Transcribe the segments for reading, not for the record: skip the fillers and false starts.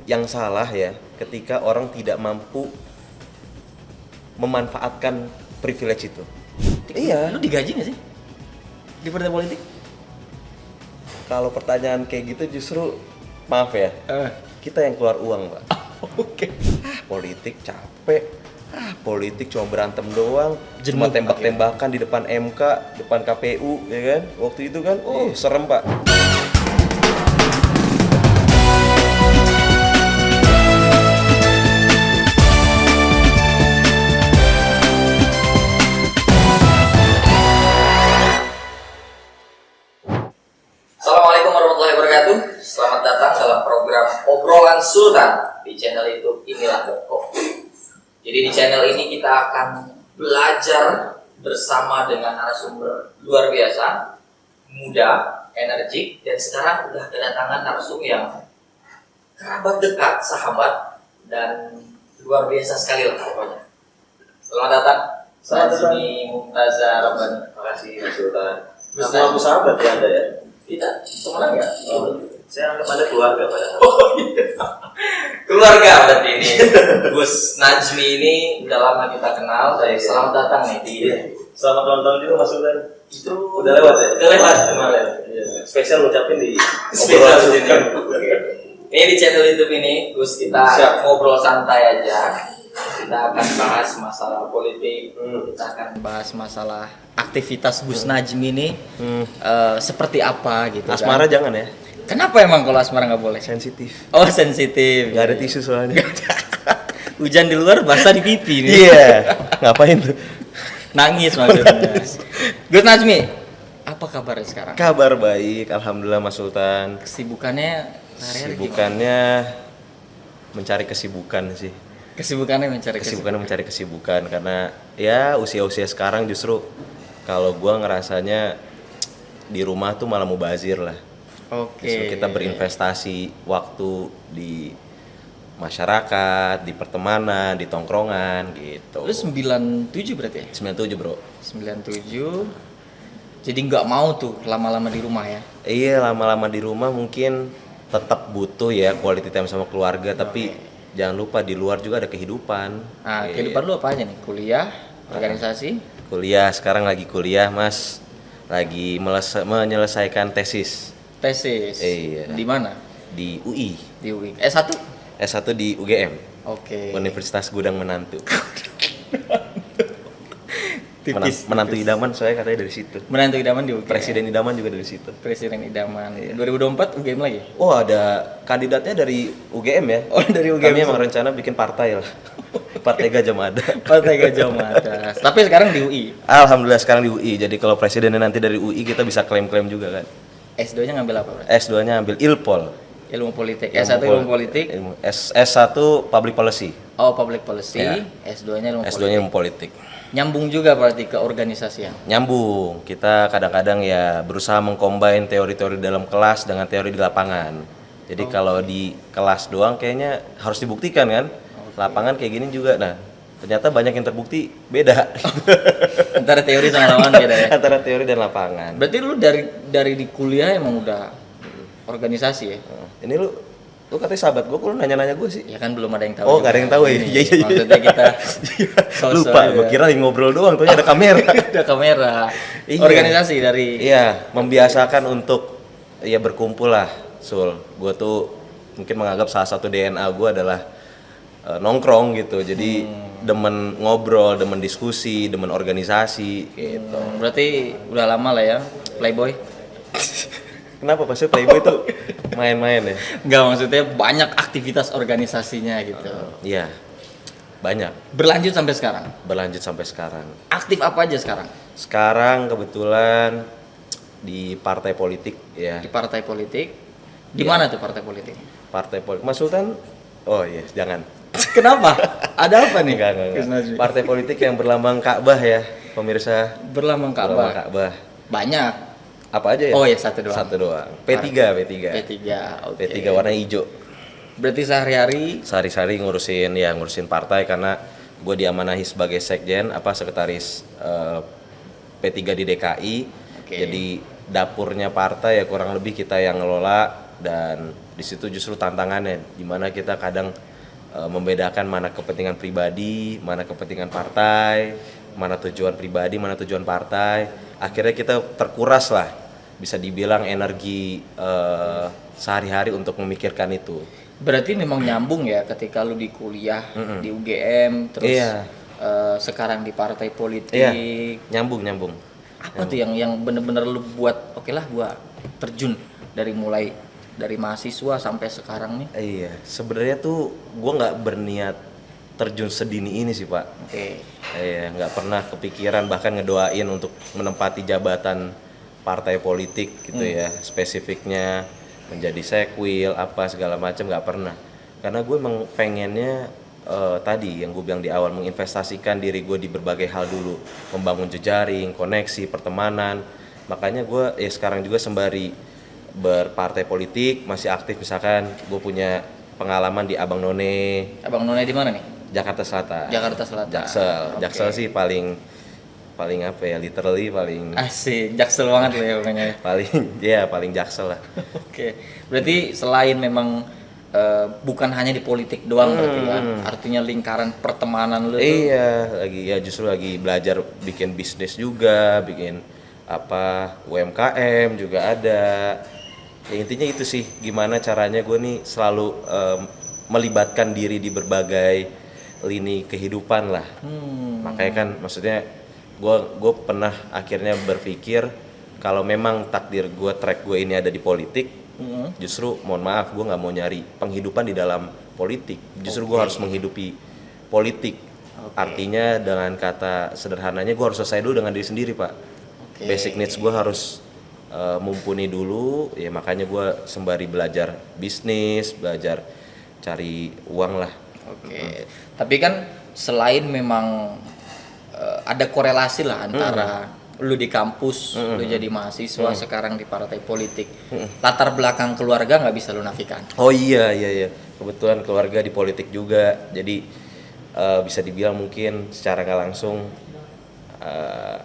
yang salah ya ketika orang tidak mampu memanfaatkan privilege itu. Iya. Lu digaji nggak sih di partai politik? Kalau pertanyaan kayak gitu justru maaf ya, kita yang keluar uang, Pak. Oke. Politik capek. Politik cuma berantem doang, cuma Jenuh, tembak-tembakan di depan MK, depan KPU, ya kan? Waktu itu kan, serem, Pak. Assalamualaikum warahmatullahi wabarakatuh. Selamat datang dalam program Obrolan Sultan di channel YouTube inilah.com. Jadi di channel ini kita akan belajar bersama dengan narasumber luar biasa, muda, energik, dan sekarang udah kedatangan narasumber yang kerabat dekat, sahabat, dan luar biasa sekali lah pokoknya. Selamat datang. Najmi Mumtaza Rabbani. Terima kasih, Mas Sultan. Nama sahabat ya Anda ya? Kita temenan nggak? Saya anggap Anda keluarga padahal. Oh iya. Keluarga berarti ini. Gus Najmi ini udah lama kita kenal. Selamat datang nih di. Selamat ulang tahun juga Mas Sultan. Itu Udah lewat ya? Udah lewat kemarin. Spesial ngucapin di Spesial di sini. Ini di channel YouTube ini, Gus, kita ngobrol santai aja. Kita akan bahas masalah politik. Kita akan bahas masalah aktivitas Gus Najmi ini seperti apa gitu. Asmara kan? jangan ya? Kenapa emang kalau asmara nggak boleh? Sensitif. Oh, sensitif. Gak ada tisu soalnya. Hujan di luar, basah di pipi nih. Iya. Ngapain tuh? Nangis maksudnya. Gus Najmi, apa kabarnya sekarang? Kabar baik, alhamdulillah Mas Sultan. Kesibukannya sehari-hari gimana? Kesibukannya mencari kesibukan sih. Kesibukannya mencari Kesibukannya mencari kesibukan karena ya usia-usia sekarang justru kalau gua ngerasanya di rumah tuh malah mubazir lah. Oke. Justru kita berinvestasi waktu di masyarakat, di pertemanan, di tongkrongan gitu. Lu 97 berarti ya? 97 bro. 97. Jadi nggak mau tuh lama-lama di rumah ya? Iya, lama-lama di rumah mungkin tetap butuh ya quality time sama keluarga, tapi jangan lupa di luar juga ada kehidupan. Nah, Iya. kehidupan lu apa aja nih? Kuliah, organisasi? Kuliah, sekarang lagi kuliah Mas. Lagi menyelesaikan tesis Tesis. Iya. Di mana? di UI. Di UI. S1? S1 di UGM, Oke. Universitas Gudang Menantu. Tipis. Menantu idaman saya katanya dari situ. Menantu idaman di UI. Presiden idaman juga dari situ. Presiden idaman. 2024 UGM lagi? Oh, ada kandidatnya dari UGM ya? Oh, dari UGM. Kami emang rencana bikin partai lah. Partai Gajah Mada. Partai Gajah Mada. Tapi sekarang di UI. Alhamdulillah sekarang di UI. Jadi kalau presidennya nanti dari UI kita bisa klaim-klaim juga kan. S2-nya ngambil apa, Bro? S2-nya ambil Ilpol. Ilmu politik. S1 ilmu politik. S1 Public Policy. Oh, public policy. Ya. S2-nya ilmu S2-nya politik. ilmu politik. Nyambung juga berarti ke organisasian. Nyambung. Kita kadang-kadang ya berusaha mengcombine teori-teori dalam kelas dengan teori di lapangan. Jadi kalau di kelas doang kayaknya harus dibuktikan kan. Lapangan kayak gini juga. Nah, ternyata banyak yang terbukti beda. Antara teori sama lawan beda ya. Antara teori dan lapangan. Berarti lu dari di kuliah emang udah organisasi ya? Ini lu katanya sahabat gue, kok lu nanya-nanya gue sih? Ya kan belum ada yang tahu. Oh, juga. nggak ada yang tahu ya? Ini, Iya, iya, iya. Maksudnya kita Lupa, gue kira lagi ngobrol doang, tuh ada kamera. ada kamera. Iya. Organisasi dari Iya, membiasakan untuk ya berkumpul lah, Sul. Gue tuh mungkin menganggap salah satu DNA gue adalah nongkrong gitu. Jadi demen ngobrol, demen diskusi, demen organisasi gitu. Berarti udah lama lah ya Playboy. Kenapa pasti Playboy tuh main-main ya? Enggak, maksudnya banyak aktivitas organisasinya gitu. Iya, banyak. Berlanjut sampai sekarang. Berlanjut sampai sekarang. Aktif apa aja sekarang? Sekarang kebetulan di partai politik ya. Di partai politik. Di Iya. mana tuh partai politik? Partai politik. Mas Sultan? Oh iya, jangan. Kenapa? Ada apa nih? Enggak. Gus Najmi? Partai politik yang berlambang Ka'bah ya, pemirsa. Berlambang Berlambang Ka'bah. Ka'bah. Banyak. Apa aja ya? Oh ya, satu doang. Satu doang. P3. P3. Oke. P3 warna hijau. Berarti sehari-hari Sehari-hari ngurusin partai karena gue diamanahi sebagai sekjen sekretaris P3 di DKI. Oke. Jadi dapurnya partai ya kurang lebih kita yang ngelola dan di situ justru tantangannya, dimana kita kadang membedakan mana kepentingan pribadi, mana kepentingan partai, mana tujuan pribadi, mana tujuan partai. Akhirnya kita terkuras lah, bisa dibilang energi sehari-hari untuk memikirkan itu. Berarti memang nyambung ya ketika lu di kuliah di UGM terus Iya. sekarang di partai politik. Iya, nyambung. Apa tuh yang bener-bener lu buat oke lah gua terjun mulai dari mahasiswa sampai sekarang nih? Iya, sebenarnya tuh gue nggak berniat terjun sedini ini sih Pak. Oke. Iya, nggak pernah kepikiran bahkan ngedoain untuk menempati jabatan partai politik gitu ya, spesifiknya menjadi sekwil apa segala macam nggak pernah. Karena gue emang pengennya tadi yang gue bilang di awal, menginvestasikan diri gue di berbagai hal dulu, membangun jejaring, koneksi, pertemanan. Makanya gue ya sekarang juga sembari berpartai politik, masih aktif, misalkan gue punya pengalaman di Abang None, Abang None di mana nih? Jakarta Selatan. Jakarta Selatan. Jaksel. Oke. Jaksel sih paling apa ya, literally paling Asik, jaksel banget lo ya pokoknya. paling Jaksel lah. Oke. Berarti selain memang bukan hanya di politik doang berarti ya. Artinya lingkaran pertemanan lu tuh. Iya, justru lagi belajar bikin bisnis juga, bikin apa UMKM juga ada. Ya intinya itu sih, gimana caranya gue nih selalu melibatkan diri di berbagai lini kehidupan lah. Makanya kan maksudnya gue pernah akhirnya berpikir kalau memang takdir gue, track gue ini ada di politik, justru mohon maaf gue nggak mau nyari penghidupan di dalam politik, justru gue harus menghidupi politik. Artinya dengan kata sederhananya gue harus selesai dulu dengan diri sendiri Pak. Basic needs gue harus mumpuni dulu, ya makanya gue sembari belajar bisnis, belajar cari uang lah. Oke. Tapi kan selain memang ada korelasi lah antara lu di kampus, lu jadi mahasiswa, sekarang di partai politik. Latar belakang keluarga nggak bisa lu nafikan. Oh iya. Kebetulan keluarga di politik juga, jadi bisa dibilang mungkin secara nggak langsung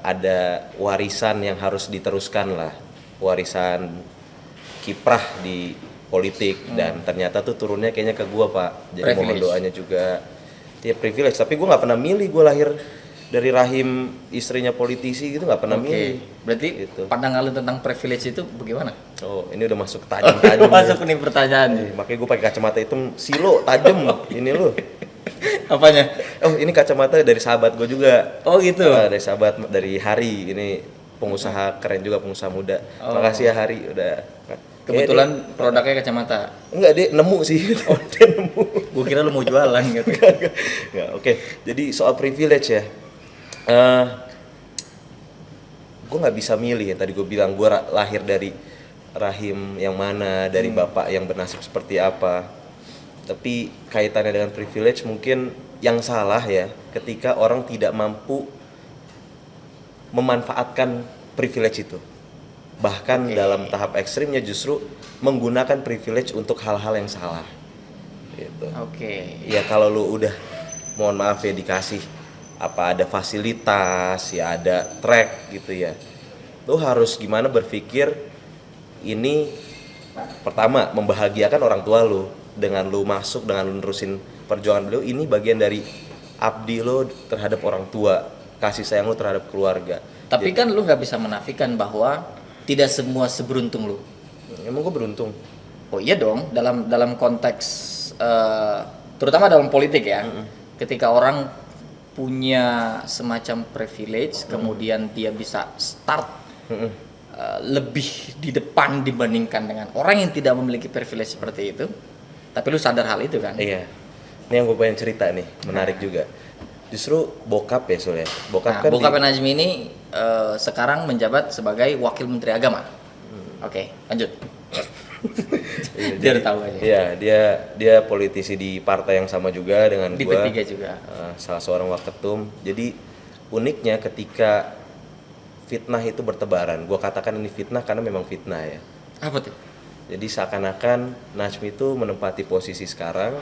ada warisan yang harus diteruskan lah, warisan kiprah di politik, dan ternyata tuh turunnya kayaknya ke gua Pak. Jadi mohon doanya juga. Ya privilege, tapi gua nggak pernah milih, gua lahir dari rahim istrinya politisi gitu, nggak pernah milih. Berarti Gitu. pandangan lu tentang privilege itu bagaimana? Oh ini udah masuk tajam-tajam. Masuk nih pertanyaan. Makanya gue pakai kacamata hitam silo tajam ini lo. Apanya? Oh ini kacamata dari sahabat gue juga. Oh gitu. Dari sahabat, dari Hari, ini pengusaha keren juga, pengusaha muda. Makasih ya Hari udah. Kebetulan produknya kacamata. Enggak, dia nemu sih. Dia nemu. Gue kira lu mau jualan gitu. Enggak, oke. Jadi soal privilege ya. Gue nggak bisa milih, yang tadi gue bilang gue lahir dari rahim yang mana, dari bapak yang bernasib seperti apa. Tapi kaitannya dengan privilege mungkin yang salah ya, ketika orang tidak mampu memanfaatkan privilege itu. Bahkan dalam tahap ekstrimnya justru menggunakan privilege untuk hal-hal yang salah. Gitu. Ya kalau lu udah, mohon maaf ya, dikasih apa, ada fasilitas, ya ada track gitu ya, lu harus gimana berpikir ini pertama membahagiakan orang tua lu dengan lu masuk, dengan lu nerusin perjuangan beliau. Ini bagian dari abdi lu terhadap orang tua, kasih sayang lu terhadap keluarga. Tapi kan lu nggak bisa menafikan bahwa tidak semua seberuntung lu. Emang gue beruntung? Oh iya dong, dalam konteks terutama dalam politik ya. Ketika orang punya semacam privilege, kemudian dia bisa start lebih di depan dibandingkan dengan orang yang tidak memiliki privilege seperti itu. Tapi lu sadar hal itu kan? Iya. Ini yang gue pengen cerita nih, menarik juga. Justru bokap ya soalnya. Bokap Najmi ini sekarang menjabat sebagai Wakil Menteri Agama. Oke, lanjut. Biar tahu aja. Iya, dia politisi di partai yang sama juga dengan di gua. P3 juga. Salah seorang waketum. Jadi uniknya ketika fitnah itu bertebaran, gua katakan ini fitnah karena memang fitnah ya. Apa tuh? Jadi seakan-akan Najmi itu menempati posisi sekarang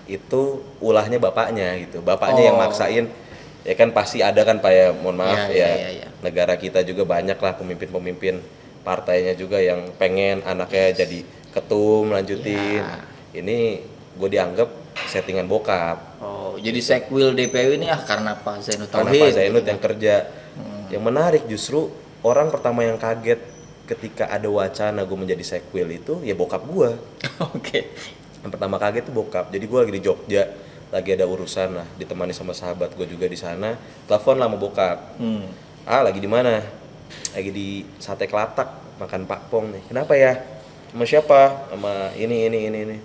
itu ulahnya bapaknya gitu. Bapaknya yang maksain. Ya kan pasti ada kan Pak ya, mohon maaf ya. Negara kita juga banyak lah pemimpin-pemimpin partainya juga yang pengen anaknya jadi ketum lanjutin. Ya. Ini gue dianggap settingan bokap. Oh, jadi sekwil DPW ini karena Pak Zainud Karena Tauhid. Pak Zainud yang kerja. Yang menarik justru orang pertama yang kaget ketika ada wacana gue menjadi sekwil itu ya bokap gue. Oke. Yang pertama kaget itu bokap. Jadi gue lagi di Jogja, lagi ada urusan lah, ditemani sama sahabat gue juga di sana. Telepon lah sama bokap. Lagi di mana? Lagi di Sate Kelatak makan pakpong nih. Kenapa ya? Sama siapa? Sama ini.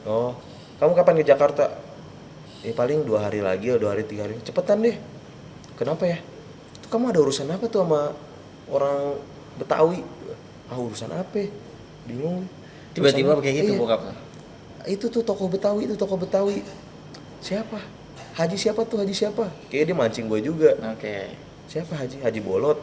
Oh, kamu kapan ke Jakarta? Paling 2 hari lagi, 2 hari 3 hari. Cepetan deh. Kenapa ya? Itu kamu ada urusan apa tuh sama orang Betawi? Urusan apa? Bingung. Tiba-tiba Urusan kayak gitu iya. bokap. Itu tuh tokoh Betawi. Siapa? Haji siapa tuh? Haji siapa? Kayaknya dia mancing gue juga. Oke. Siapa Haji? Haji Bolot.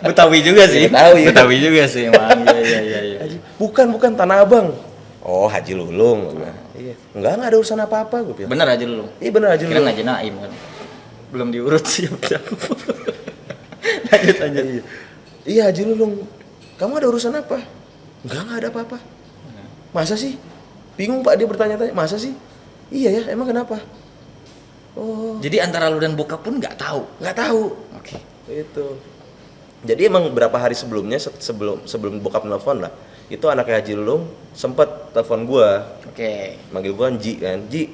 Betawi juga sih. Betawi. Juga sih, emang. Iya. Haji. Bukan Tanah Abang. Oh, Haji Lulung. Iya. Enggak ada urusan apa-apa gue bilang. Bener aja dulu. Iya bener Haji Kira Lulung. Haji Naim kan. Belum diurut sih. Lanjut. Iya Haji Lulung. Kamu ada urusan apa? Enggak ada apa-apa. Masa sih? Bingung Pak dia bertanya-tanya. Masa sih? Iya ya, emang kenapa? Oh, Jadi antara lu dan bokap pun nggak tahu. nggak tahu. Oke. Itu. Jadi emang beberapa hari sebelumnya sebelum bokap nelfon lah, itu anaknya Haji Lulung sempet telepon gua, Oke. manggil gua Ji kan, Ji.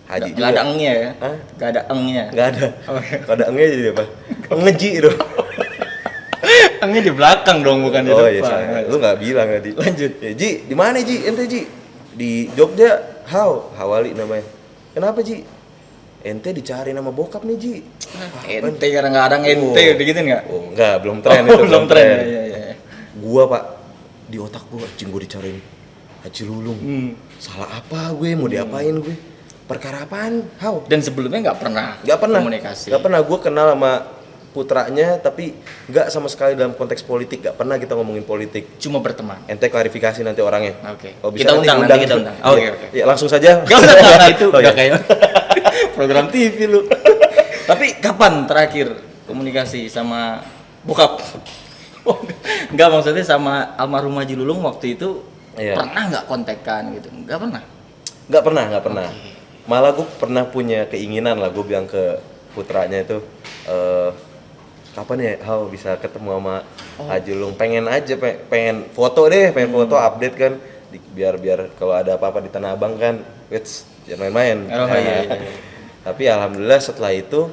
Haji Nggak ada engnya ya? Hah? Nggak ada engnya. Nggak ada. Oke. Kalau ada engnya jadi apa? Ngeji itu. Engnya di belakang dong, bukan di Oh depan. iya, salah. Lu nggak bilang tadi. Lanjut. Ya, Ji, di mana Ji? Ente Ji? Di Jogja. Hawali namanya. Kenapa Ji? Ente dicari nama bokap nih Ji. Ente kadang-kadang ente Oh. digituin nggak? Oh enggak, belum tren itu. Belum tren. Iya. Gua Pak, di otak gua anjing gua dicariin Haji Lulung. Salah apa gue? Mau diapain gue? Perkara apaan? Dan sebelumnya nggak pernah komunikasi. Nggak pernah. Gue kenal sama putranya, tapi nggak sama sekali dalam konteks politik. Nggak pernah kita ngomongin politik. Cuma berteman. Ente klarifikasi nanti orangnya. Oke. Kalau bisa Kita undang, nanti kita undang. Oke. Ya langsung saja. Gak usah, itu Oh, udah iya. kayak program TV lu. Tapi kapan terakhir komunikasi sama bokap? Enggak, maksudnya sama almarhum Haji Lulung waktu itu Iya. pernah nggak kontekan gitu? Nggak pernah. Nggak pernah. Malah gue pernah punya keinginan lah, gue bilang ke putranya itu, kapan ya Hao bisa ketemu sama Haji Lulung, pengen aja, pengen foto deh, foto update kan, biar kalau ada apa-apa di Tanah Abang kan, jangan main-main. Oh, iya. Tapi alhamdulillah setelah itu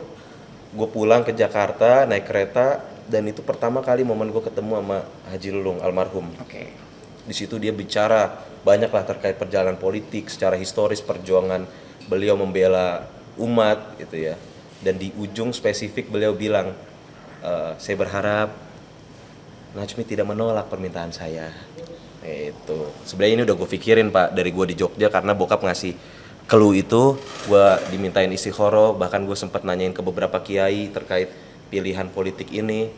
gue pulang ke Jakarta naik kereta, dan itu pertama kali momen gue ketemu sama Haji Lulung almarhum. Oke. Di situ dia bicara banyak lah terkait perjalanan politik, secara historis perjuangan beliau membela umat gitu ya. Dan di ujung spesifik beliau bilang, saya berharap Najmi tidak menolak permintaan saya. Itu sebenarnya ini udah gue pikirin Pak dari gue di Jogja, karena bokap ngasih clue itu, gue dimintain istikharah, bahkan gue sempat nanyain ke beberapa kiai terkait pilihan politik ini,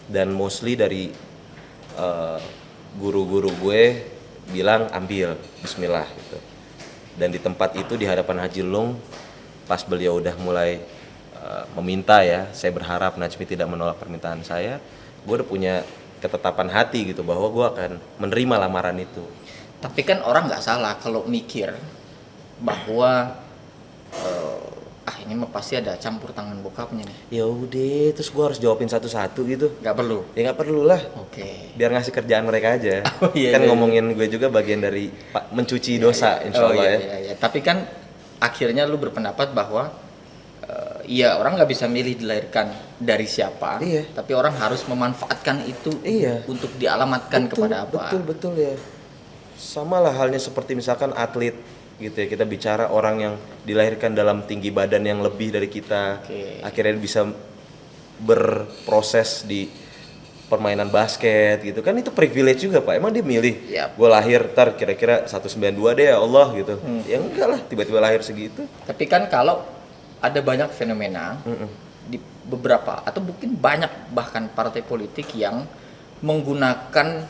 dan mostly dari guru-guru gue bilang ambil bismillah gitu. Dan di tempat itu di hadapan Haji Lulung, pas beliau udah mulai meminta ya, saya berharap Najmi tidak menolak permintaan saya, gue udah punya ketetapan hati gitu bahwa gue akan menerima lamaran itu. Tapi kan orang nggak salah kalau mikir bahwa ini mah pasti ada campur tangan bokapnya nih. Ya udah, terus gue harus jawabin satu-satu gitu. Nggak perlu. Ya nggak perlu lah. Oke. Biar ngasih kerjaan mereka aja. Oh, iya, Kan iya. ngomongin gue juga bagian dari mencuci dosa, insya Allah ya. Iya. Tapi kan akhirnya lu berpendapat bahwa iya, orang nggak bisa milih dilahirkan dari siapa, Iya. tapi orang harus memanfaatkan itu Iya. untuk dialamatkan kepada apa. Betul ya. Sama lah halnya seperti misalkan atlet gitu ya, kita bicara orang yang dilahirkan dalam tinggi badan yang lebih dari kita, Oke. akhirnya bisa berproses di permainan basket gitu kan, itu privilege juga Pak. Emang dia milih, Yap. gue lahir ntar kira-kira 192 deh ya Allah gitu. Ya enggak lah, tiba-tiba lahir segitu. Tapi kan kalau ada banyak fenomena di beberapa atau mungkin banyak bahkan partai politik yang menggunakan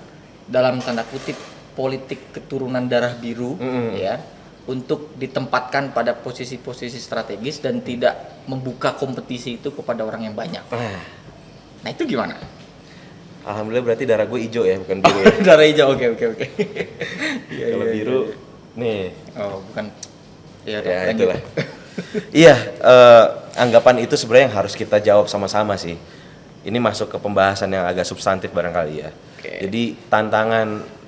dalam tanda kutip politik keturunan darah biru ya untuk ditempatkan pada posisi-posisi strategis dan tidak membuka kompetisi itu kepada orang yang banyak. Nah itu gimana? Alhamdulillah berarti darah gue hijau ya, bukan biru ya. Darah hijau, oke. Iya, Kalau iya, biru iya. nih. Oh, bukan. Iya, Ya lanjut. itulah. Iya, anggapan itu sebenarnya yang harus kita jawab sama-sama sih. Ini masuk ke pembahasan yang agak substantif barangkali ya. Oke. Jadi tantangan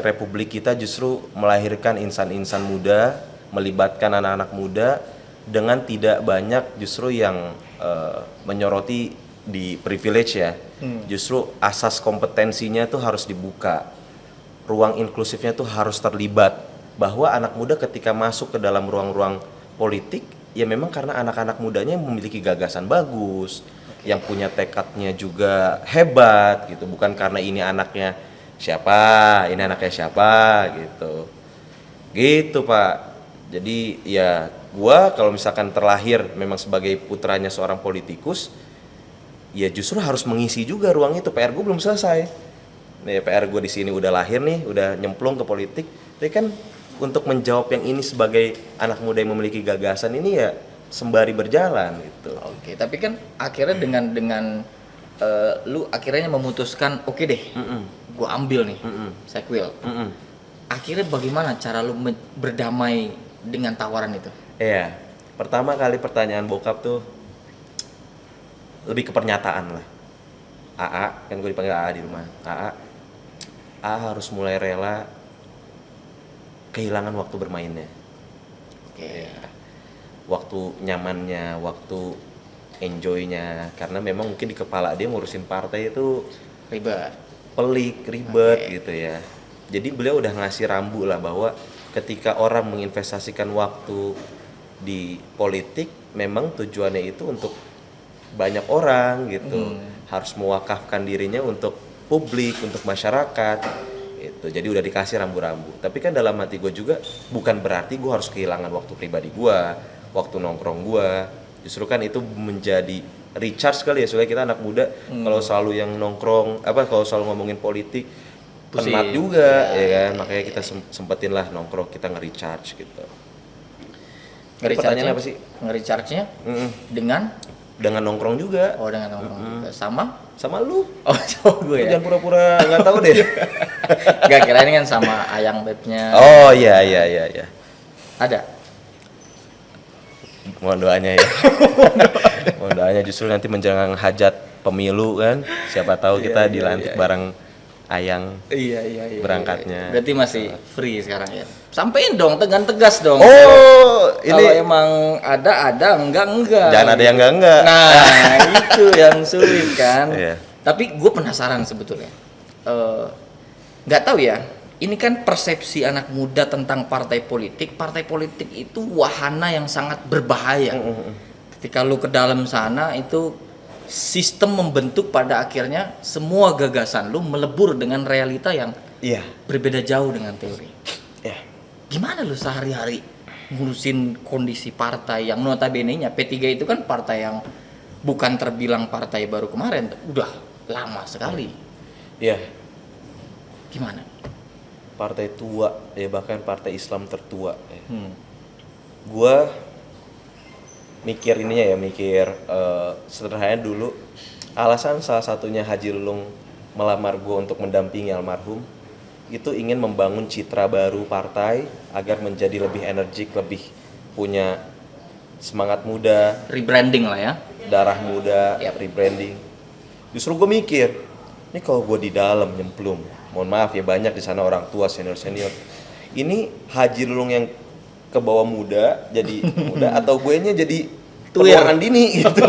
Republik kita justru melahirkan insan-insan muda, melibatkan anak-anak muda dengan tidak banyak justru yang menyoroti di privilege ya. Justru asas kompetensinya tuh harus dibuka. Ruang inklusifnya tuh harus terlibat. Bahwa anak muda ketika masuk ke dalam ruang-ruang politik, ya memang karena anak-anak mudanya yang memiliki gagasan bagus, yang punya tekadnya juga hebat gitu, bukan karena ini anaknya siapa gitu. Gitu, Pak. Jadi ya gua kalau misalkan terlahir memang sebagai putranya seorang politikus, ya justru harus mengisi juga ruang itu. PR gue belum selesai. Nih PR gue di sini udah lahir nih, udah nyemplung ke politik. Tapi kan untuk menjawab yang ini sebagai anak muda yang memiliki gagasan ini ya sembari berjalan gitu. Oke, tapi kan akhirnya dengan lu akhirnya memutuskan oke deh, gua ambil nih, sequel. Akhirnya bagaimana cara lu berdamai dengan tawaran itu? Iya, pertama kali pertanyaan bokap tuh lebih ke pernyataan lah. AA, kan gue dipanggil AA di rumah. AA harus mulai rela kehilangan waktu bermainnya. Oke. Waktu nyamannya, waktu enjoynya, karena memang mungkin di kepala dia ngurusin partai itu Ribet. pelik, ribet Oke. gitu ya. Jadi beliau udah ngasih rambu lah bahwa ketika orang menginvestasikan waktu di politik, memang tujuannya itu untuk banyak orang gitu, harus mewakafkan dirinya untuk publik, untuk masyarakat itu. Jadi udah dikasih rambu-rambu. Tapi kan dalam hati gue juga bukan berarti gue harus kehilangan waktu pribadi gue, waktu nongkrong gue. Justru kan itu menjadi recharge kali ya, soalnya kita anak muda kalau selalu yang nongkrong kalau selalu ngomongin politik penat Pusing. juga ya kan, Ya, makanya kita sempetin lah nongkrong, kita nge-recharge gitu. Tadi pertanyaan apa sih? Nge-recharge-nya Dengan nongkrong juga dengan nongkrong juga. Sama lu. oh sama gue Lu ya. jangan pura-pura nggak tahu deh. Gak kira ini kan sama ayang bebnya. Oh iya. Ada. Mohon doanya ya. Mohon doanya, justru nanti menjelang hajat pemilu kan, siapa tahu kita Iya, dilantik iya. bareng Ayang. Iya. Berangkatnya. Berarti masih free sekarang ya. Sampein dong, tegas dong. Oh, Kalau ini emang ada, enggak. jangan ada yang enggak. Nah, itu yang sulit kan. Iya. Tapi gue penasaran sebetulnya. Nggak tahu ya. Ini kan persepsi anak muda tentang partai politik. Partai politik itu wahana yang sangat berbahaya. Ketika lu ke dalam sana itu sistem membentuk pada akhirnya semua gagasan lu melebur dengan realita yang Iya. berbeda jauh dengan teori. Ya. Gimana lu sehari-hari ngurusin kondisi partai yang notabene-nya P3 itu kan partai yang bukan terbilang partai baru kemarin, udah lama sekali. Iya. Gimana? Partai tua ya, bahkan partai Islam tertua ya. Gua mikir sederhana dulu, alasan salah satunya Haji Lulung melamar gue untuk mendampingi almarhum itu ingin membangun citra baru partai agar menjadi lebih energik, lebih punya semangat muda, Rebranding lah ya. darah muda, Yap. rebranding. Justru gue mikir, ini kalau gue di dalam nyemplung, mohon maaf ya, banyak di sana orang tua senior, ini Haji Lulung yang ke bawah muda jadi muda atau gue nya jadi penuaan dini gitu.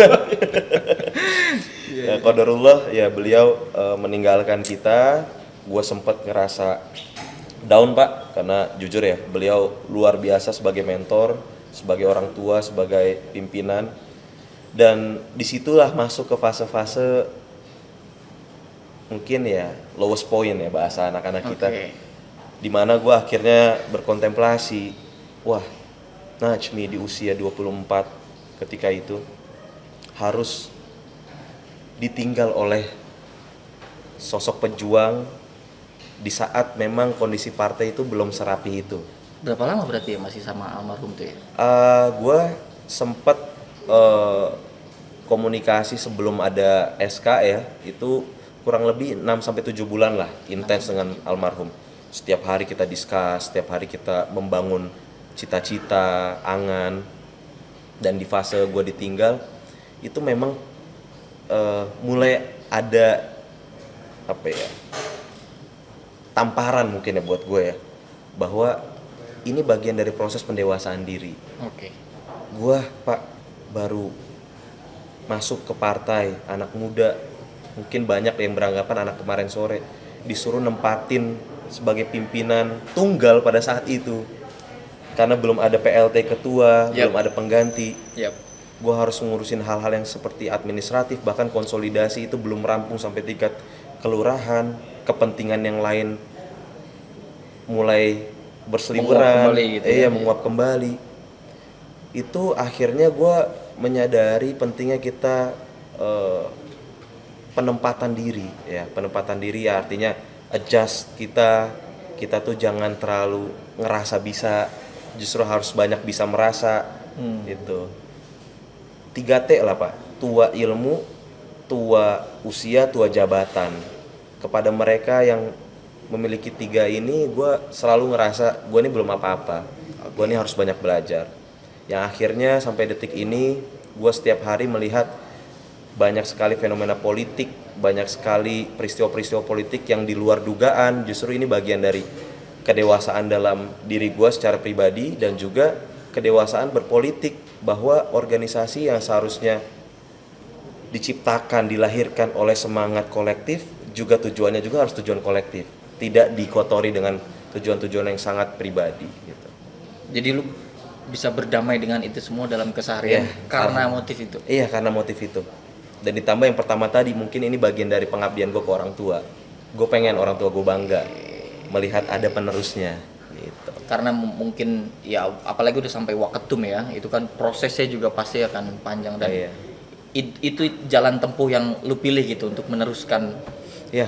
Ya, qadarullah ya, beliau meninggalkan kita. Gue sempet ngerasa down Pak, karena jujur ya beliau luar biasa sebagai mentor, sebagai orang tua, sebagai pimpinan. Dan disitulah masuk ke fase-fase mungkin ya lowest point ya bahasa anak-anak kita, dimana gue akhirnya berkontemplasi, wah Najmi di usia 24 ketika itu harus ditinggal oleh sosok pejuang di saat memang kondisi partai itu belum serapi itu. Berapa lama berarti ya masih sama almarhum tuh ya? Gue sempet komunikasi sebelum ada SK ya, itu kurang lebih 6 sampai 7 bulan lah intens dengan almarhum. Setiap hari kita discuss, setiap hari kita membangun cita-cita, angan. Dan di fase gue ditinggal itu memang mulai ada apa ya, tamparan mungkin ya buat gue ya, bahwa ini bagian dari proses pendewasaan diri. Oke. Gue Pak baru masuk ke partai anak muda, mungkin banyak yang beranggapan anak kemarin sore disuruh nempatin sebagai pimpinan tunggal pada saat itu karena belum ada PLT ketua, belum ada pengganti. Gue harus ngurusin hal-hal yang seperti administratif, bahkan konsolidasi itu belum rampung sampai tingkat kelurahan, kepentingan yang lain mulai berseliweran, menguap kembali. Itu akhirnya gue menyadari pentingnya kita penempatan diri ya, artinya adjust kita tuh jangan terlalu ngerasa bisa, justru harus banyak bisa merasa. Itu 3T lah Pak, tua ilmu, tua usia, tua jabatan. Kepada mereka yang memiliki 3 ini, gue selalu ngerasa gue ini belum apa-apa, gue ini harus banyak belajar. Yang akhirnya sampai detik ini gue setiap hari melihat banyak sekali fenomena politik, banyak sekali peristiwa-peristiwa politik yang di luar dugaan. Justru ini bagian dari kedewasaan dalam diri gue secara pribadi dan juga kedewasaan berpolitik, bahwa organisasi yang seharusnya diciptakan, dilahirkan oleh semangat kolektif, juga tujuannya juga harus tujuan kolektif, tidak dikotori dengan tujuan-tujuan yang sangat pribadi gitu. Jadi lu bisa berdamai dengan itu semua dalam keseharian karena motif itu. Iya, karena motif itu. Dan ditambah yang pertama tadi, mungkin ini bagian dari pengabdian gue ke orang tua. Gue pengen orang tua gue bangga melihat ada penerusnya gitu. Karena mungkin ya apalagi udah sampai waketum ya, itu kan prosesnya juga pasti akan panjang dan itu jalan tempuh yang lu pilih gitu untuk meneruskan. Ya,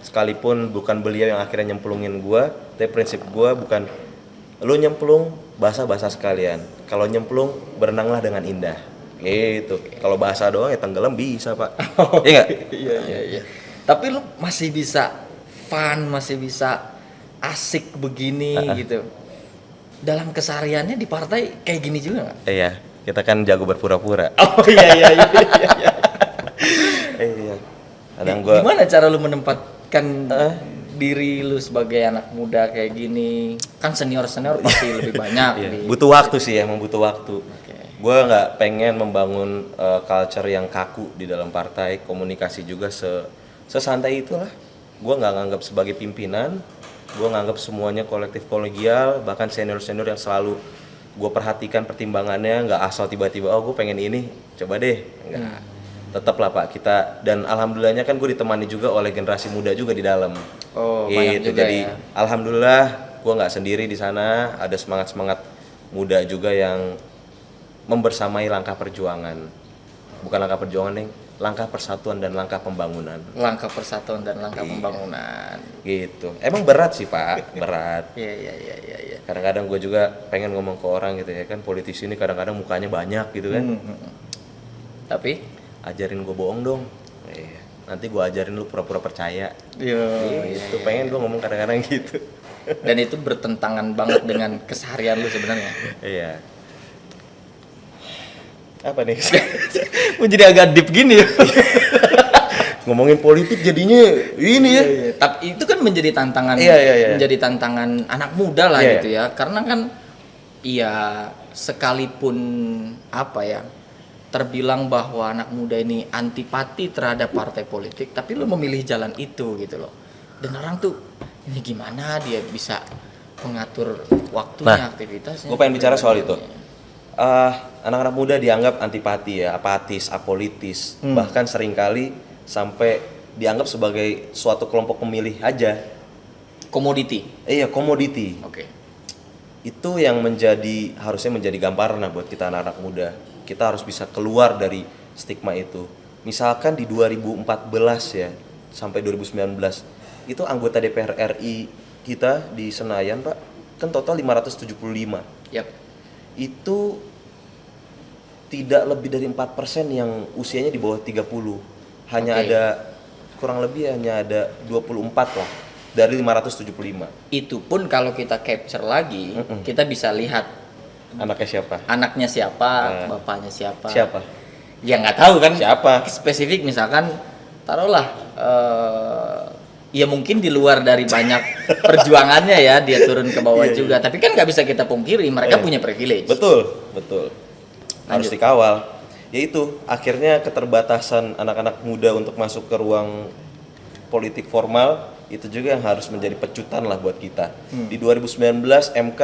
sekalipun bukan beliau yang akhirnya nyemplungin gue, tapi prinsip gue bukan lu nyemplung basah-basah sekalian. Kalau nyemplung berenanglah dengan indah. Gitu. Kalau bahasa doang ya tenggelam bisa Pak. Iya nggak? Iya. Tapi lu masih bisa fun, masih bisa asik begini gitu. Dalam kesehariannya di partai kayak gini juga nggak? Iya, kita kan jago berpura-pura. Oh iya. Iya. Kadang gua. Gimana cara lu menempatkan diri lu sebagai anak muda kayak gini? Kan senior pasti lebih banyak. Butuh waktu sih, emang butuh waktu. Gue nggak pengen membangun culture yang kaku di dalam partai. Komunikasi juga sesantai itulah. Gue nggak nganggap sebagai pimpinan, gue nganggap semuanya kolektif kolegial. Bahkan senior yang selalu gue perhatikan pertimbangannya, nggak asal tiba-tiba gue pengen ini, coba deh. Nggak. Tetap lah Pak kita, dan alhamdulillahnya kan gue ditemani juga oleh generasi muda juga di dalam. Banyak juga. Jadi alhamdulillah gue nggak sendiri di sana, ada semangat muda juga yang membersamai langkah perjuangan. Bukan langkah perjuangan, Neng. Langkah persatuan dan langkah pembangunan. Langkah persatuan dan langkah pembangunan. Gitu. Emang berat sih, Pak. Berat. Iya. Kadang-kadang gue juga pengen ngomong ke orang gitu ya kan, politisi ini kadang-kadang mukanya banyak gitu kan. Tapi ajarin gue bohong dong. Nanti gue ajarin lu pura-pura percaya. Itu pengen gue ngomong kadang-kadang gitu. Dan itu bertentangan banget dengan keseharian lu sebenarnya. Iya. Apa nih? Menjadi agak deep gini ya. Ngomongin politik jadinya ini ya. Tapi itu kan menjadi tantangan, menjadi tantangan anak muda lah gitu ya. Karena kan sekalipun terbilang bahwa anak muda ini antipati terhadap partai politik, tapi lu memilih jalan itu gitu loh. Dan orang tuh ini gimana dia bisa mengatur waktunya, aktivitasnya. Gue pengen bicara soal itu. Anak-anak muda dianggap antipati ya, apatis, apolitis, bahkan seringkali sampai dianggap sebagai suatu kelompok pemilih aja. Komoditi. Iya, komoditi. Oke. Itu yang harusnya menjadi gambaran buat kita anak-anak muda. Kita harus bisa keluar dari stigma itu. Misalkan di 2014 ya sampai 2019 itu anggota DPR RI kita di Senayan Pak kan total 575. Itu tidak lebih dari 4% yang usianya di bawah 30. Hanya ada kurang lebih hanya ada 24 lah dari 575. Itu pun kalau kita capture lagi, kita bisa lihat Anaknya siapa? anaknya siapa, Nah. bapaknya siapa. Siapa? Ya nggak tahu kan. Siapa? Spesifik misalkan, taruhlah, ya mungkin di luar dari banyak perjuangannya ya dia turun ke bawah Iya, juga. Tapi kan nggak bisa kita pungkiri mereka Iya. punya privilege. Betul. Harus Lanjut. dikawal. Yaitu akhirnya keterbatasan anak-anak muda untuk masuk ke ruang politik formal itu juga yang harus menjadi pecutan lah buat kita. Di 2019 MK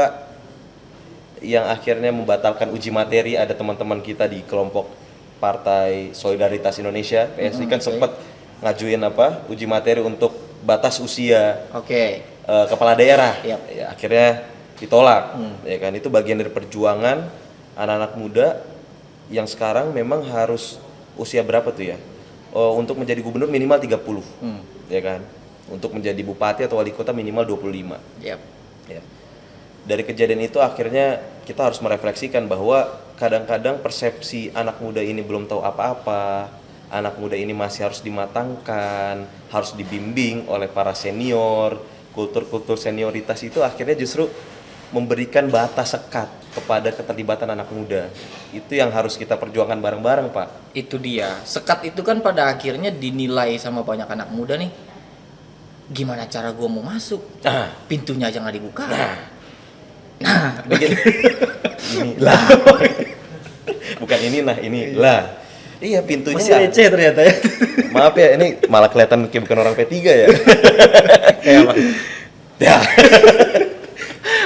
yang akhirnya membatalkan uji materi, ada teman-teman kita di kelompok Partai Solidaritas Indonesia PSI kan oke. sempat ngajuin uji materi untuk batas usia Oke. kepala daerah. Yap. Ya, akhirnya ditolak. Ya kan, itu bagian dari perjuangan anak-anak muda yang sekarang memang harus usia berapa tuh ya? Untuk menjadi gubernur minimal 30. Ya kan? Untuk menjadi bupati atau wali kota minimal 25. Yap. Ya. Dari kejadian itu akhirnya kita harus merefleksikan bahwa kadang-kadang persepsi anak muda ini belum tahu apa-apa, anak muda ini masih harus dimatangkan, harus dibimbing oleh para senior. Kultur-kultur senioritas itu akhirnya justru memberikan batas sekat kepada keterlibatan anak muda. Itu yang harus kita perjuangkan bareng-bareng, Pak. Itu dia. Sekat itu kan pada akhirnya dinilai sama banyak anak muda nih. Gimana cara gua mau masuk? Nah, Pintunya aja nggak dibuka. bikin ini lah. Bukan ini nah, ini lah. Iya, pintunya Masih nggak- receh ternyata ya. Maaf ya, ini malah kelihatan kayak bukan orang P3 ya. Kayak apa? Ya.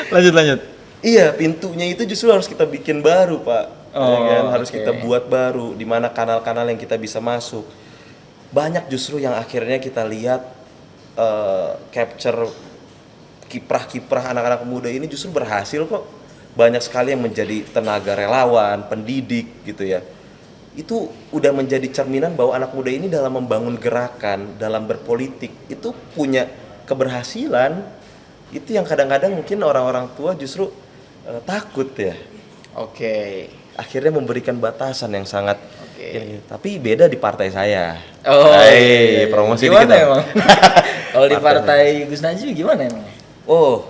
Lanjut. Iya, pintunya itu justru harus kita bikin baru, Pak. Ya Oh, kan? Harus oke. kita buat baru, di mana kanal-kanal yang kita bisa masuk. Banyak justru yang akhirnya kita lihat capture kiprah-kiprah anak-anak muda ini justru berhasil kok. Banyak sekali yang menjadi tenaga relawan, pendidik gitu ya. Itu udah menjadi cerminan bahwa anak muda ini dalam membangun gerakan, dalam berpolitik itu punya keberhasilan. Itu yang kadang-kadang mungkin orang-orang tua justru takut ya. Oke. Akhirnya memberikan batasan yang sangat Oke. ini. Tapi beda di partai saya. Oh, Hai, promosi gimana dikit dong. emang? Kalau di Partai. partai Gus Najib gimana emang? Oh,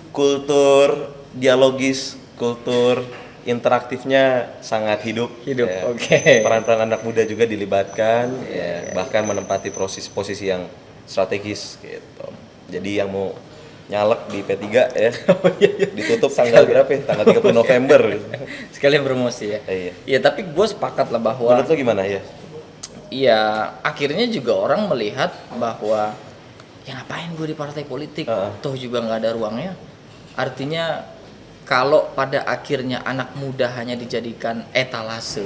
kultur dialogis, kultur interaktifnya sangat hidup. Hidup, Ya. oke. Peran-peran anak muda juga dilibatkan, ya, bahkan menempati posisi yang strategis gitu. Jadi yang mau nyalek di P3 ya, ditutup tanggal berapa ya? Tanggal 30 November. Sekalian promosi ya. Iya. Iya, tapi gue sepakat lah bahwa Menurut lo gimana ya? iya, akhirnya juga orang melihat bahwa ya ngapain gue di partai politik, toh juga nggak ada ruangnya. Artinya kalau pada akhirnya anak muda hanya dijadikan etalase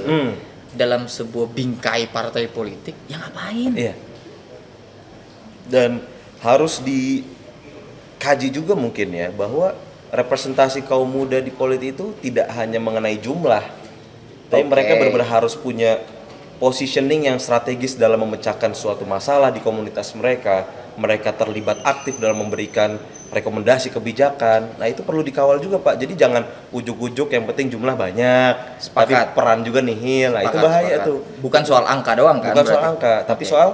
dalam sebuah bingkai partai politik, ya ngapain? Iya. Dan harus dikaji juga mungkin ya bahwa representasi kaum muda di politik itu tidak hanya mengenai jumlah, tapi Oke. mereka benar-benar harus punya positioning yang strategis dalam memecahkan suatu masalah di komunitas mereka. Mereka terlibat aktif dalam memberikan rekomendasi kebijakan. Nah, itu perlu dikawal juga, Pak. Jadi jangan ujuk-ujuk yang penting jumlah banyak, tapi Sepakat. peran juga nihil. Nah, itu Sepakat, bahaya sepakat. tuh. Bukan soal angka doang kan? Bukan soal berarti? angka, tapi Oke. soal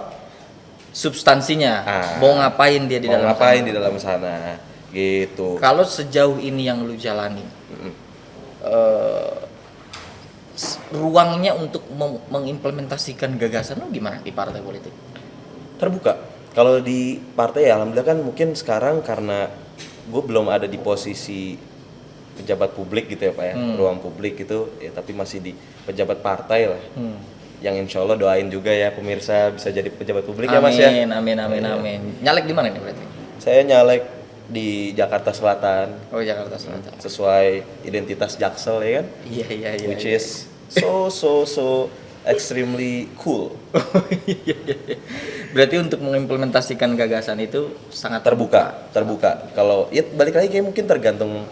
Substansinya. Ah. Mau ngapain dia di mau dalam ngapain sana. di dalam sana. Gitu. Kalau sejauh ini yang lu jalani, ruangnya untuk mengimplementasikan gagasan lu gimana di partai politik? Terbuka. Kalau di partai ya alhamdulillah kan mungkin sekarang karena gue belum ada di posisi pejabat publik gitu ya Pak ya, ruang publik gitu ya, tapi masih di pejabat partai lah. Yang insya Allah doain juga ya pemirsa bisa jadi pejabat publik ya Mas ya. Amin. Nyalek di mana nih berarti? Saya nyalek di Jakarta Selatan Oh, Jakarta Selatan. sesuai identitas Jaksel ya kan, Iya. which is so extremely cool. Berarti untuk mengimplementasikan gagasan itu sangat terbuka. Kalau ya balik lagi kayak mungkin tergantung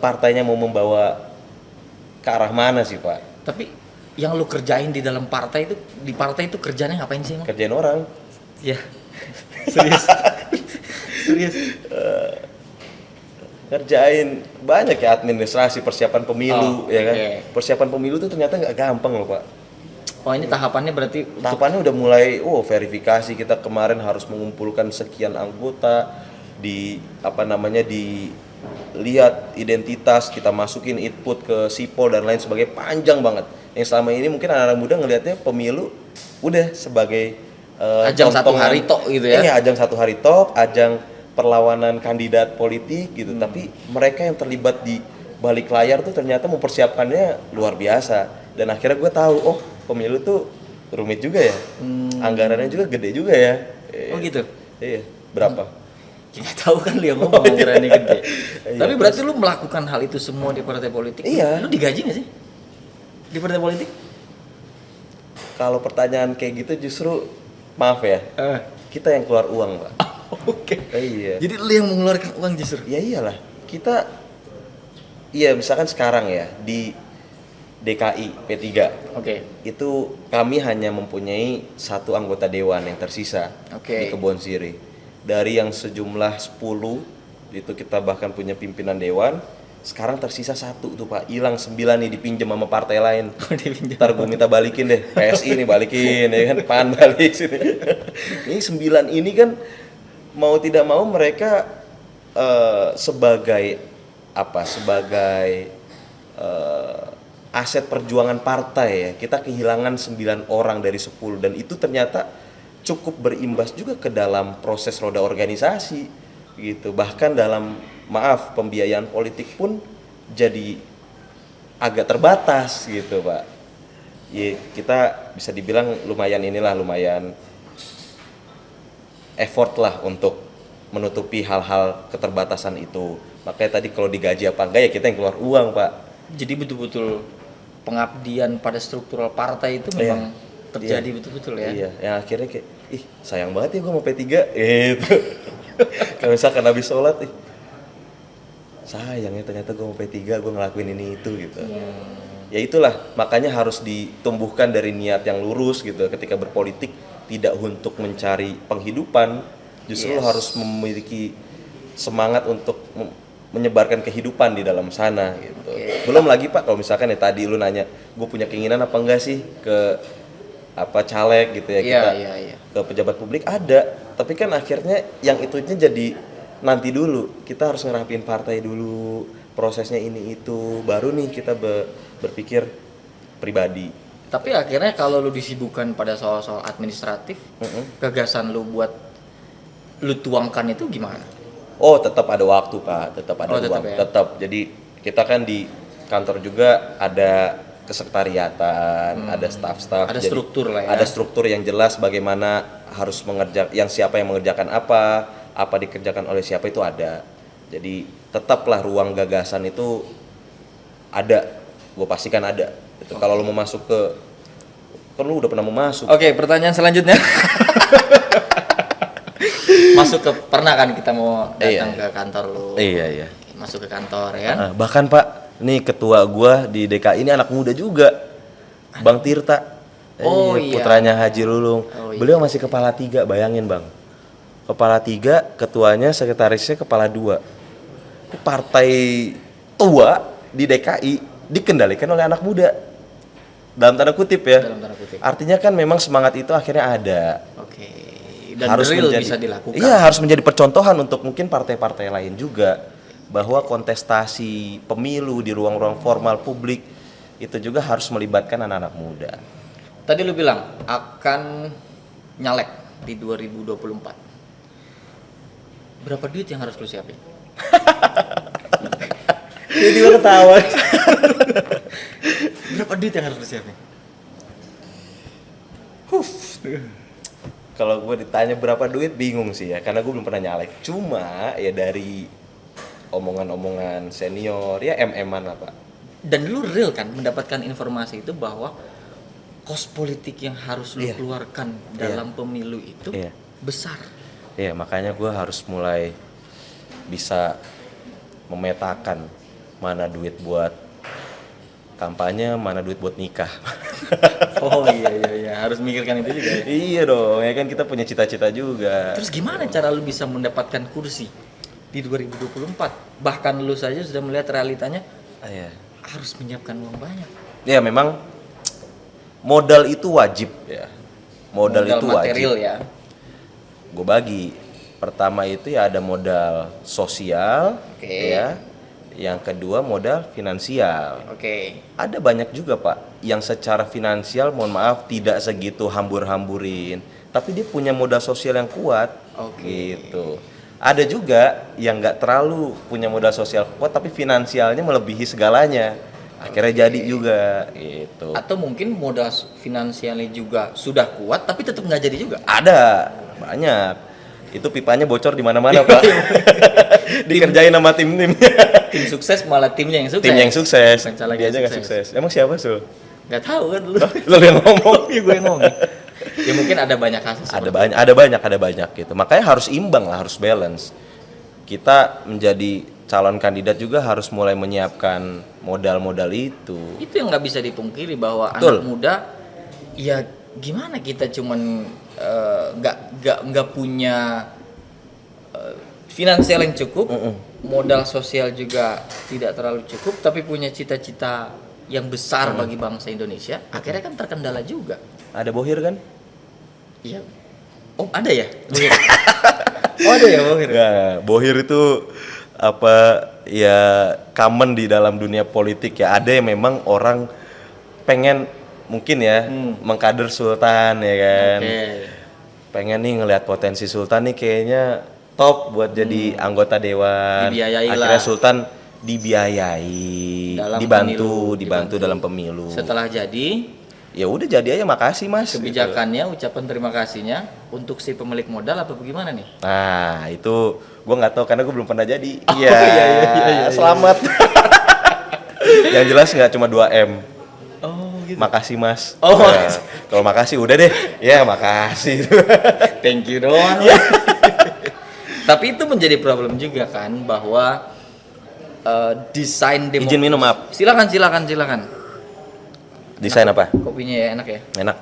partainya mau membawa ke arah mana sih Pak. Tapi yang lu kerjain di dalam partai itu, di partai itu kerjanya ngapain sih emang? Kerjain orang. Iya. Serius. Ngerjain banyak ya administrasi persiapan pemilu Oh, ya kan. oke. Persiapan pemilu tuh ternyata nggak gampang loh Pak. Oh ini tahapannya berarti Tahapannya udah mulai, verifikasi. Kita kemarin harus mengumpulkan sekian anggota, dilihat identitas, kita masukin input ke Sipol dan lain sebagainya, panjang banget. Yang selama ini mungkin anak-anak muda ngelihatnya pemilu udah sebagai ajang satu tontonan. hari tok gitu ya. Iya, ajang satu hari tok, ajang perlawanan kandidat politik gitu. Tapi mereka yang terlibat di balik layar tuh ternyata mempersiapkannya luar biasa. Dan akhirnya gue tahu, pemilu tuh rumit juga ya. Anggarannya juga gede juga ya. Oh gitu. Iya, berapa? Nggak tahu kan dia ngomong anggarannya gede. Iya, Tapi berarti lu melakukan hal itu semua di partai politik. Iya. Lu digaji nggak sih di partai politik? Kalau pertanyaan kayak gitu justru maaf ya, kita yang keluar uang, Pak. Oke. Iya. Jadi lu yang mengeluarkan uang justru. Ya iyalah, misalkan sekarang ya di DKI P3 Oke. itu kami hanya mempunyai satu anggota dewan yang tersisa Oke. di Kebon Sirih. Dari yang sejumlah 10 itu kita bahkan punya pimpinan dewan, sekarang tersisa satu tuh Pak, hilang 9 nih dipinjam sama partai lain. Ntar gue minta balikin deh, PSI nih balikin ya kan, PAN balik sini. Ini 9 ini kan mau tidak mau mereka sebagai aset perjuangan partai ya. Kita kehilangan 9 orang dari 10 dan itu ternyata cukup berimbas juga ke dalam proses roda organisasi gitu. Bahkan dalam pembiayaan politik pun jadi agak terbatas gitu, Pak. Ya, kita bisa dibilang lumayan effort lah untuk menutupi hal-hal keterbatasan itu. Makanya tadi kalau digaji apa enggak ya kita yang keluar uang, Pak. Jadi betul-betul pengabdian pada struktural partai itu memang terjadi betul-betul ya. Iya, yang akhirnya kayak sayang banget ya gue mau P3 gitu. Kalau misalkan habis sholat sayang ya ternyata gue mau P3, gue ngelakuin ini itu gitu. Ya itulah, makanya harus ditumbuhkan dari niat yang lurus gitu. Ketika berpolitik tidak untuk mencari penghidupan, justru lo harus memiliki semangat untuk menyebarkan kehidupan di dalam sana gitu. Belum lagi Pak, kalau misalkan ya tadi lu nanya, gue punya keinginan apa enggak sih ke caleg gitu ya, kita ke pejabat publik ada, tapi kan akhirnya yang itunya jadi nanti dulu. Kita harus ngerapin partai dulu, prosesnya ini itu, baru nih kita berpikir pribadi. Tapi akhirnya kalau lu disibukkan pada soal-soal administratif, gagasan lu buat lu tuangkan itu gimana? Oh, tetap ada waktu, Pak. Tetap ada tetap waktu. ya? Tetap. Jadi kita kan di kantor juga ada kesekretariatan, ada staff-staff. Ada Jadi, struktur lah ya. Ada struktur yang jelas bagaimana harus siapa yang mengerjakan apa dikerjakan oleh siapa itu ada. Jadi tetaplah ruang gagasan itu ada. Gue pastikan ada. Itu kalau lu mau masuk kan lu udah pernah mau masuk. Oke, pertanyaan selanjutnya. Pernah kan kita mau datang ke kantor lu? Iya. Masuk ke kantor ya kan? Bahkan Pak, nih ketua gua di DKI ini anak muda juga, Bang Tirta. Putranya Haji Lulung. Beliau masih kepala 3, bayangin Bang. Kepala 3, ketuanya, sekretarisnya kepala 2. Partai tua di DKI dikendalikan oleh anak muda. Dalam tanda kutip ya. Dalam tanda kutip. Artinya kan memang semangat itu akhirnya ada. Oke. Dan harus bisa dilakukan. Iya, harus menjadi percontohan untuk mungkin partai-partai lain juga, bahwa kontestasi pemilu di ruang-ruang formal publik itu juga harus melibatkan anak-anak muda. Tadi lu bilang akan nyalek di 2024. Berapa duit yang harus lu siapin? Jadi gue ketawa. Berapa duit yang harus lu siapin? Kalau gue ditanya berapa duit bingung sih ya, karena gue belum pernah nyalek. Cuma ya dari omongan-omongan senior ya MM-an lah Pak. Dan lu real kan mendapatkan informasi itu bahwa kos politik yang harus lu keluarkan dalam pemilu itu besar. Iya, makanya gue harus mulai bisa memetakan mana duit buat kampanye, mana duit buat nikah. Oh iya, harus mikirkan itu juga ya. Iya dong, ya kan kita punya cita-cita juga. Terus gimana cara lu bisa mendapatkan kursi di 2024? Bahkan lu saja sudah melihat realitanya harus menyiapkan uang banyak. Ya memang modal itu wajib ya. Modal itu material wajib. ya. Gue bagi. Pertama itu ya ada modal sosial, Oke. ya. Yang kedua modal finansial. Oke. Ada banyak juga Pak yang secara finansial mohon maaf tidak segitu hambur-hamburin, tapi dia punya modal sosial yang kuat. Oke. Gitu. Ada juga yang nggak terlalu punya modal sosial kuat tapi finansialnya melebihi segalanya. Akhirnya jadi juga gitu. Atau mungkin modal finansialnya juga sudah kuat tapi tetap nggak jadi juga. Ada banyak. Itu pipanya bocor di mana-mana Pak. Dikerjain sama tim-tim. Tim sukses malah timnya yang sukses. Tim yang sukses. Bukan caleg Dia yang aja nggak sukses. Emang siapa Sul? Nggak tahu kan lu. Lo yang ngomong. Iya gue yang ngomong. Ya mungkin ada banyak kasus. Ada banyak gitu. Makanya harus imbang lah, harus balance. Kita menjadi calon kandidat juga harus mulai menyiapkan modal-modal itu. Itu yang nggak bisa dipungkiri bahwa Betul. anak muda ya gimana kita cuman nggak punya finansial yang cukup, modal sosial juga tidak terlalu cukup, tapi punya cita-cita yang besar bagi bangsa Indonesia, akhirnya kan terkendala juga. Ada bohir kan? Iya. Oh ada ya? Bohir. Oh ada ya bohir. Nggak, bohir itu apa ya common di dalam dunia politik ya. Ada yang memang orang pengen mungkin ya mengkader Sultan ya kan. Oke. Pengen nih ngelihat potensi Sultan nih kayaknya top buat jadi anggota dewan. Dibiayai Akhirnya lah. Sultan dibiayai, Dalam dibantu dalam pemilu. Setelah jadi Ya udah jadi aja makasih Mas. kebijakannya, ucapan terima kasihnya untuk si pemilik modal apa bagaimana nih? Nah itu gue nggak tahu karena gue belum pernah jadi. Oh, iya. Selamat. Yang jelas nggak cuma 2M. Oh gitu. Makasih Mas. Oh, Nah, kalau makasih udah deh. Ya makasih. Thank you doang. Tapi itu menjadi problem juga kan bahwa desain Izin minum maaf. Silakan. Desain apa? Kopinya ya enak ya. Enak.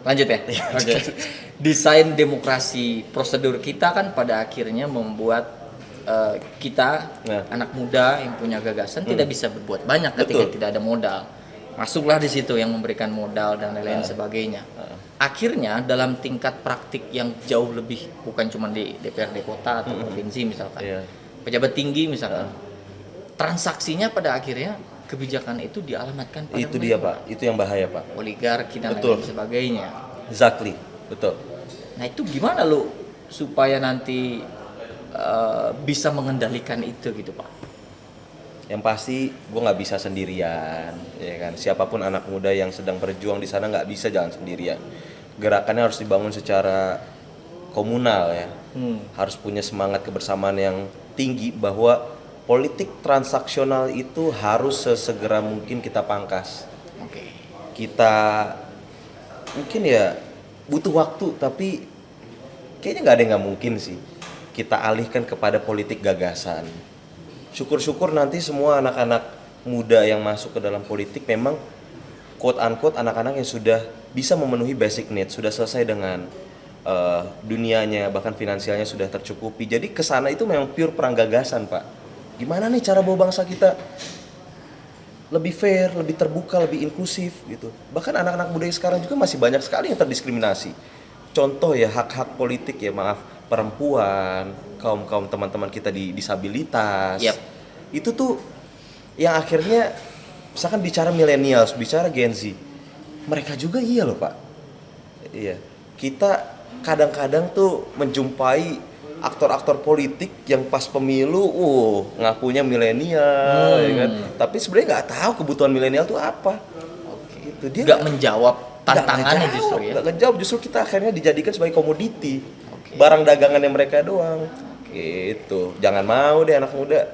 Lanjut ya. Oke. Desain demokrasi prosedur kita kan pada akhirnya membuat kita Nah. anak muda yang punya gagasan tidak bisa berbuat banyak ketika Betul. tidak ada modal. Masuklah di situ yang memberikan modal dan lain-lain sebagainya. Akhirnya dalam tingkat praktik yang jauh lebih bukan cuma di DPRD kota atau provinsi misalkan. Iya. Pejabat tinggi misalkan. Transaksinya pada akhirnya kebijakan itu dialamatkan pada Itu dia Pak. Itu yang bahaya Pak. oligarki dan Betul. lain sebagainya. Exactly. Betul. Nah itu gimana lu supaya nanti bisa mengendalikan itu gitu Pak? Yang pasti gue nggak bisa sendirian, ya kan. Siapapun anak muda yang sedang berjuang di sana nggak bisa jalan sendirian. Gerakannya harus dibangun secara komunal ya. Harus punya semangat kebersamaan yang tinggi bahwa politik transaksional itu harus sesegera mungkin kita pangkas. Oke. Kita mungkin ya butuh waktu tapi kayaknya nggak ada yang nggak mungkin sih. Kita alihkan kepada politik gagasan. Syukur-syukur nanti semua anak-anak muda yang masuk ke dalam politik memang quote unquote anak-anak yang sudah bisa memenuhi basic needs, sudah selesai dengan dunianya, bahkan finansialnya sudah tercukupi. Jadi kesana itu memang pure perang gagasan Pak. Gimana nih cara bawa bangsa kita lebih fair, lebih terbuka, lebih inklusif gitu. Bahkan anak-anak muda yang sekarang juga masih banyak sekali yang terdiskriminasi. Contoh ya hak-hak politik ya maaf, perempuan, kaum teman-teman kita di disabilitas. Yap. Itu tuh yang akhirnya misalkan bicara millennials, bicara Gen Z. Mereka juga iya loh, Pak. Iya. Kita kadang-kadang tuh menjumpai aktor-aktor politik yang pas pemilu, ngakunya milenial, ya kan? Tapi sebenarnya nggak tahu kebutuhan milenial tuh apa. Gitu. Dia Nggak menjawab tantangannya nggak justru ngejawab, ya. nggak ngejawab, justru kita akhirnya dijadikan sebagai komoditi, barang dagangannya mereka doang. Gitu. Jangan mau deh anak muda.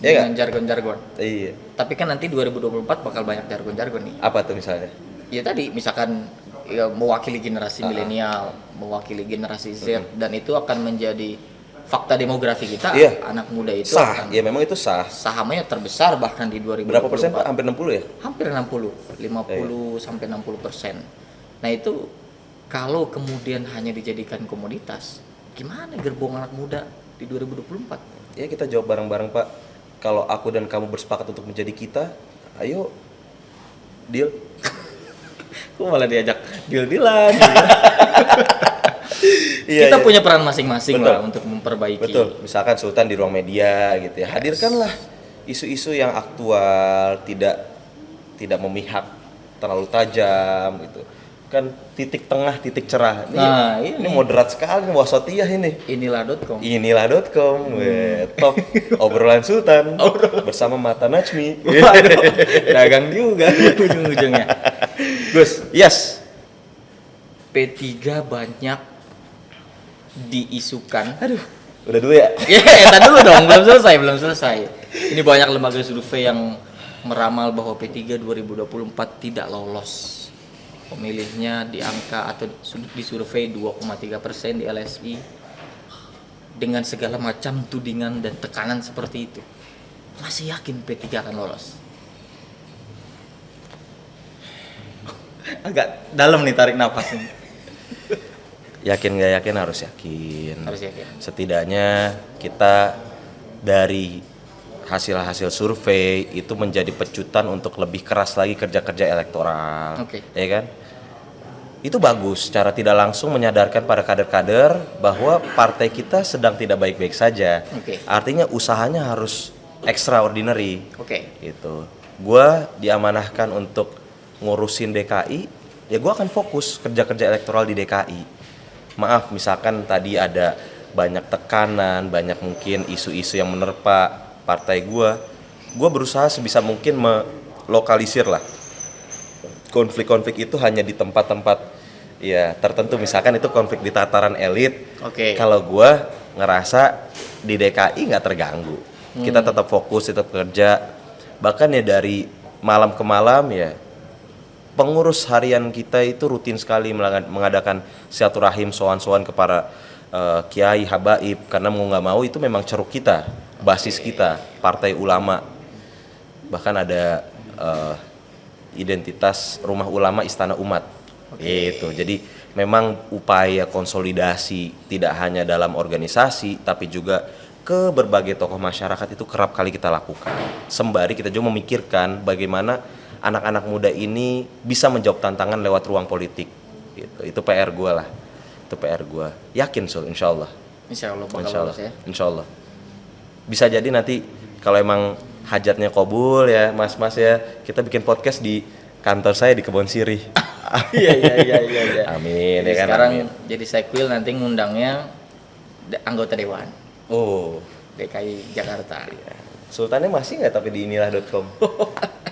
Ya Dengan nggak? jargon-jargon. Iya. Tapi kan nanti 2024 bakal banyak jargon-jargon nih. Apa tuh misalnya? Ya tadi misalkan ya, mewakili generasi milenial, mewakili generasi Z, dan itu akan menjadi fakta demografi kita. Iya. Anak muda itu Sah. akan Ya memang itu sah. sahamnya terbesar bahkan di 2024. Berapa persen Pak? Hampir 60 ya? Hampir 60, 50 sampai 60%. Nah itu kalau kemudian hanya dijadikan komoditas, gimana gerbong anak muda di 2024? Ya kita jawab bareng-bareng Pak. Kalau aku dan kamu bersepakat untuk menjadi kita, ayo deal. Kok malah diajak deal-dealan gitu. Iya, Kita iya. punya peran masing-masing Betul. lah untuk memperbaiki. Betul, misalkan Sultan di ruang media gitu ya, hadirkanlah isu-isu yang aktual, tidak memihak terlalu tajam gitu. Kan titik tengah, titik cerah. Nah, ini ini. moderat sekali nih, wasatiyah ini. Inilah.com. Inilah.com, top obrolan Sultan bersama Mata Najmi. Waduh, dagang juga ujung-ujungnya. Gus, Yes. P3 banyak diisukan. Aduh, udah dulu ya. Ya, tadi dulu dong, belum selesai. Ini banyak lembaga survei yang meramal bahwa P3 2024 tidak lolos. Pemilihnya di angka atau di survei 2,3% di LSI dengan segala macam tudingan dan tekanan seperti itu. Masih yakin P3 akan lolos? Agak dalam nih tarik napas ini. Yakin nggak yakin harus yakin. Harus yakin. Setidaknya kita dari hasil-hasil survei itu menjadi pecutan untuk lebih keras lagi kerja-kerja elektoral. Oke. Ya kan? Itu bagus secara tidak langsung menyadarkan para kader-kader bahwa partai kita sedang tidak baik-baik saja. Oke. Artinya usahanya harus extraordinary. Oke. Gitu. Gua diamanahkan untuk ngurusin DKI, ya gua akan fokus kerja-kerja elektoral di DKI. Maaf, misalkan tadi ada banyak tekanan, banyak mungkin isu-isu yang menerpa partai gua berusaha sebisa mungkin melokalisir lah konflik-konflik itu hanya di tempat-tempat ya tertentu, misalkan itu konflik di tataran elit. Oke. Kalau gua ngerasa di DKI nggak terganggu, kita tetap fokus, tetap kerja, bahkan ya dari malam ke malam ya pengurus harian kita itu rutin sekali mengadakan silaturahim, sowan-sowan kepada kiai, habaib, karena mau nggak mau itu memang ceruk kita, basis kita, partai ulama. Bahkan ada identitas rumah ulama Istana Umat. Itu. Jadi memang upaya konsolidasi tidak hanya dalam organisasi tapi juga ke berbagai tokoh masyarakat itu kerap kali kita lakukan. Sembari kita juga memikirkan bagaimana anak-anak muda ini bisa menjawab tantangan lewat ruang politik. Gitu. Itu PR gue lah. Itu PR gue. Yakin insya Allah. Insya Allah bakal Insya Allah. lolos ya. Insya Allah. Bisa jadi nanti kalau emang hajatnya kabul ya mas-mas ya, kita bikin podcast di kantor saya di Kebon Sirih. Iya. Amin. Jadi Ya kan, sekarang amin. jadi Sekwil nanti ngundangnya anggota dewan Oh, DKI Jakarta. Sultannya masih nggak tapi di inilah.com.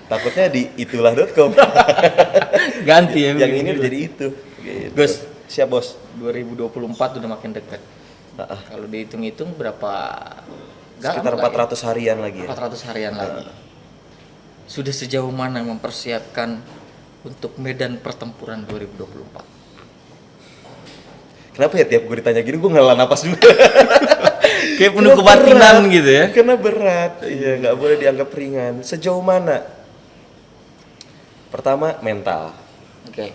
Takutnya di itulah.com. Ganti ya. Yang ini udah jadi itu. Gitu. Gus, Siap bos. 2024 udah makin dekat. Kalau dihitung-hitung berapa? Gak Sekitar lama lah 400 harian lagi ya. 400 harian lagi. Sudah sejauh mana mempersiapkan untuk medan pertempuran 2024? Kenapa ya tiap gue ditanya gini gue ngelah napas juga. Kayak penuh kebatinan gitu ya. Karena berat. Iya, nggak boleh dianggap ringan. Sejauh mana? Pertama mental. Oke.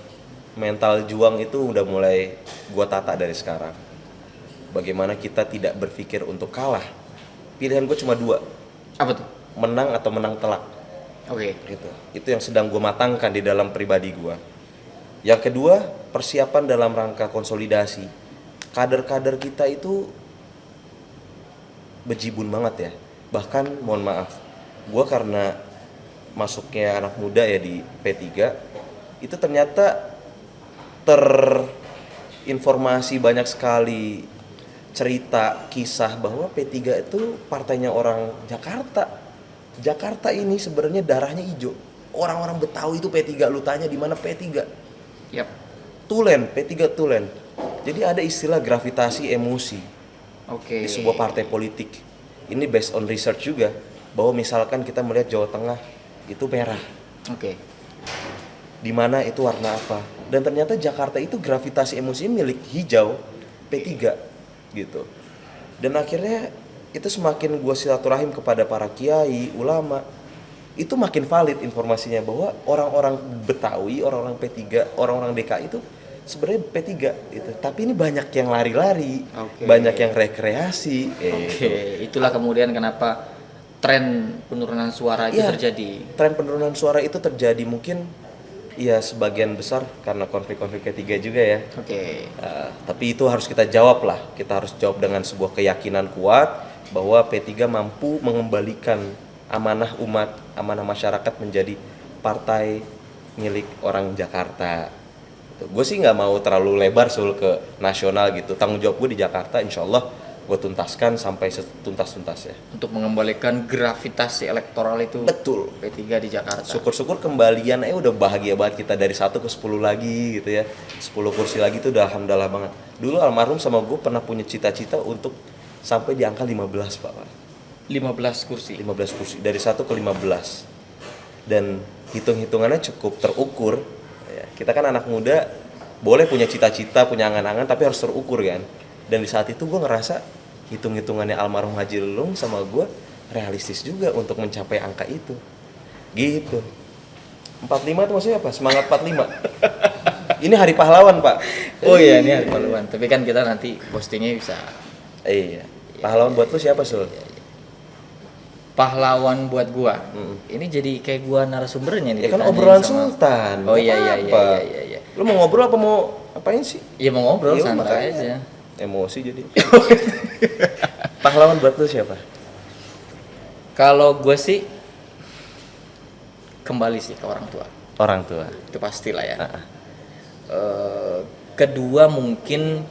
Mental juang itu udah mulai gua tata dari sekarang. Bagaimana kita tidak berpikir untuk kalah. Pilihan gue cuma dua, Apa tuh? menang atau menang telak. Oke. Gitu. Itu yang sedang gue matangkan di dalam pribadi gue. Yang kedua, persiapan dalam rangka konsolidasi. Kader-kader kita itu bejibun banget ya. Bahkan mohon maaf, gue karena masuknya anak muda ya di P3, itu ternyata terinformasi banyak sekali cerita, kisah bahwa P3 itu partainya orang Jakarta. Jakarta ini sebenarnya darahnya hijau. Orang-orang Betawi itu P3, lu tanya di mana P3? Yap. Tulen, P3 Tulen. Jadi ada istilah gravitasi emosi Oke. di sebuah partai politik. Ini based on research juga, bahwa misalkan kita melihat Jawa Tengah itu merah, Oke. di mana itu warna apa? Dan ternyata Jakarta itu gravitasi emosinya milik hijau, P3 gitu. Dan akhirnya itu semakin gua silaturahim kepada para kiai, ulama, itu makin valid informasinya bahwa orang-orang Betawi, orang-orang P3, orang-orang DKI itu sebenarnya P3 gitu. Tapi ini banyak yang lari-lari, Oke. banyak yang rekreasi. Oke, itulah kemudian kenapa tren penurunan suara itu Iya. terjadi. Tren penurunan suara itu terjadi mungkin Iya, sebagian besar karena konflik-konflik ketiga juga ya. Oke. Tapi itu harus kita jawab lah. Kita harus jawab dengan sebuah keyakinan kuat bahwa P3 mampu mengembalikan amanah umat, amanah masyarakat menjadi partai milik orang Jakarta. Gue sih nggak mau terlalu lebar ke nasional gitu. Tanggung jawab gue di Jakarta, insya Allah gue tuntaskan sampai setuntas-tuntasnya. Untuk mengembalikan gravitasi elektoral itu. Betul. P3 di Jakarta. Syukur-syukur kembalian udah bahagia banget kita dari 1 ke 10 lagi gitu ya. 10 kursi lagi tuh udah alhamdulillah banget. Dulu almarhum sama gue pernah punya cita-cita untuk sampai di angka 15 Pak. 15 kursi. 15 kursi dari 1 ke 15. Dan hitung-hitungannya cukup terukur. Ya, kita kan anak muda boleh punya cita-cita, punya angan-angan tapi harus terukur kan. Dan di saat itu gue ngerasa hitung-hitungannya almarhum Haji Lulung sama gue realistis juga untuk mencapai angka itu. Gitu. 45 itu maksudnya apa? Semangat 45. Ini hari pahlawan, Pak. Oh iya, ini hari pahlawan. Tapi kan kita nanti postingnya bisa. Iya. Pahlawan buat lu siapa, Sul? Pahlawan buat gua. Ini jadi kayak gua narasumbernya nih. Ya kan ditanyain obrolan sama- Sultan. Oh iya iya Apa? iya. Lu mau ngobrol apa mau apain sih? Iya mau ngobrol Iya, santai makanya. aja. Emosi jadi. Pahlawan buat lu siapa? Kalau gue sih kembali sih ke orang tua. Orang tua. Itu pastilah ya. Ah, ah. Kedua mungkin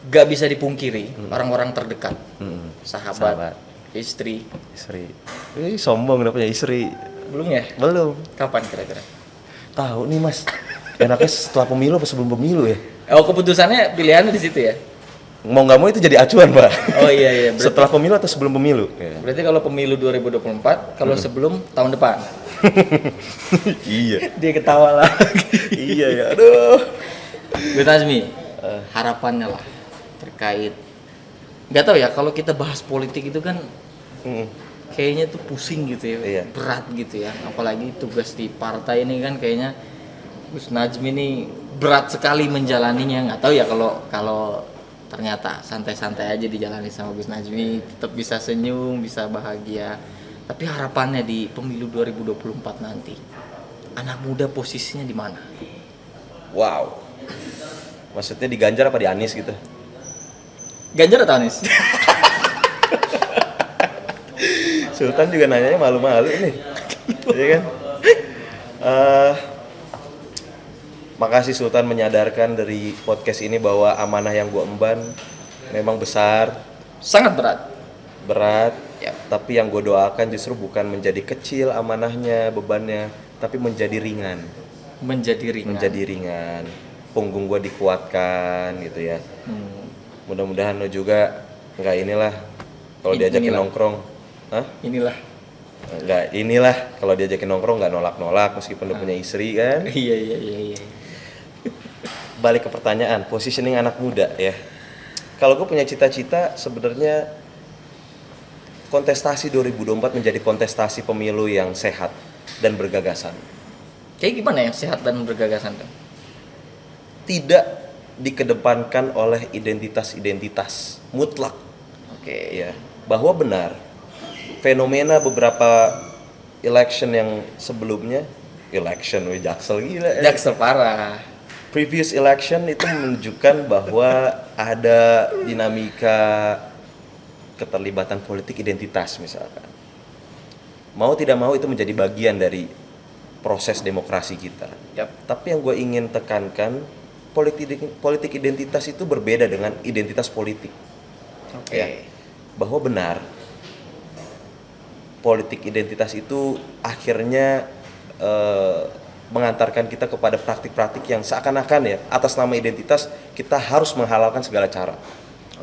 gak bisa dipungkiri orang-orang terdekat, sahabat, istri. Istri. Sombong udah punya istri. Belum ya? Belum. Kapan kira-kira? Tahu nih, Mas. Enaknya setelah pemilu apa sebelum pemilu ya? Oh keputusannya pilihannya di situ ya? Mau nggak mau itu jadi acuan, Pak. Oh iya. Setelah pemilu atau sebelum pemilu? Berarti kalau pemilu 2024, kalau sebelum tahun depan. Iya. Dia ketawa lagi. Iya ya. Aduh. Gus Nazmi, harapannya lah terkait. Gak tau ya kalau kita bahas politik itu kan Mm. kayaknya tuh pusing gitu ya, Iya. berat gitu ya. Apalagi tugas di partai ini kan kayaknya Gus Nazmi ini berat sekali menjalaninya. Nggak tahu ya kalau ternyata santai-santai aja dijalani sama Gus Nazmi, tetap bisa senyum, bisa bahagia. Tapi harapannya di pemilu 2024 nanti, anak muda posisinya di mana? Wow. Maksudnya di Ganjar apa di Anies gitu? Ganjar atau Anies? Sultan juga nanyanya malu-malu nih. Iya kan? Makasih Sultan menyadarkan dari podcast ini bahwa amanah yang gue emban memang besar, Sangat berat. Ya. tapi yang gue doakan justru bukan menjadi kecil amanahnya, bebannya, tapi menjadi ringan. Menjadi ringan. Menjadi ringan. Punggung gue dikuatkan gitu ya. Mudah-mudahan lo juga nggak inilah kalau diajakin Inilah. nongkrong. Hah? Inilah. Nggak inilah kalau diajakin nongkrong nggak nolak-nolak meskipun udah punya istri kan. Iya. Balik ke pertanyaan, positioning anak muda ya. Kalau gue punya cita-cita sebenarnya kontestasi 2024 menjadi kontestasi pemilu yang sehat dan bergagasan. Kayak gimana yang sehat dan bergagasan tuh? Tidak dikedepankan oleh identitas-identitas mutlak. Oke. Ya, bahwa benar fenomena beberapa election yang sebelumnya Jaksel gila. Jaksel parah. Previous election itu menunjukkan bahwa ada dinamika keterlibatan politik identitas misalkan. Mau tidak mau itu menjadi bagian dari proses demokrasi kita. Yap. Tapi yang gue ingin tekankan, politik identitas itu berbeda dengan identitas politik. Oke. Ya, bahwa benar politik identitas itu akhirnya mengantarkan kita kepada praktik-praktik yang seakan-akan ya atas nama identitas kita harus menghalalkan segala cara.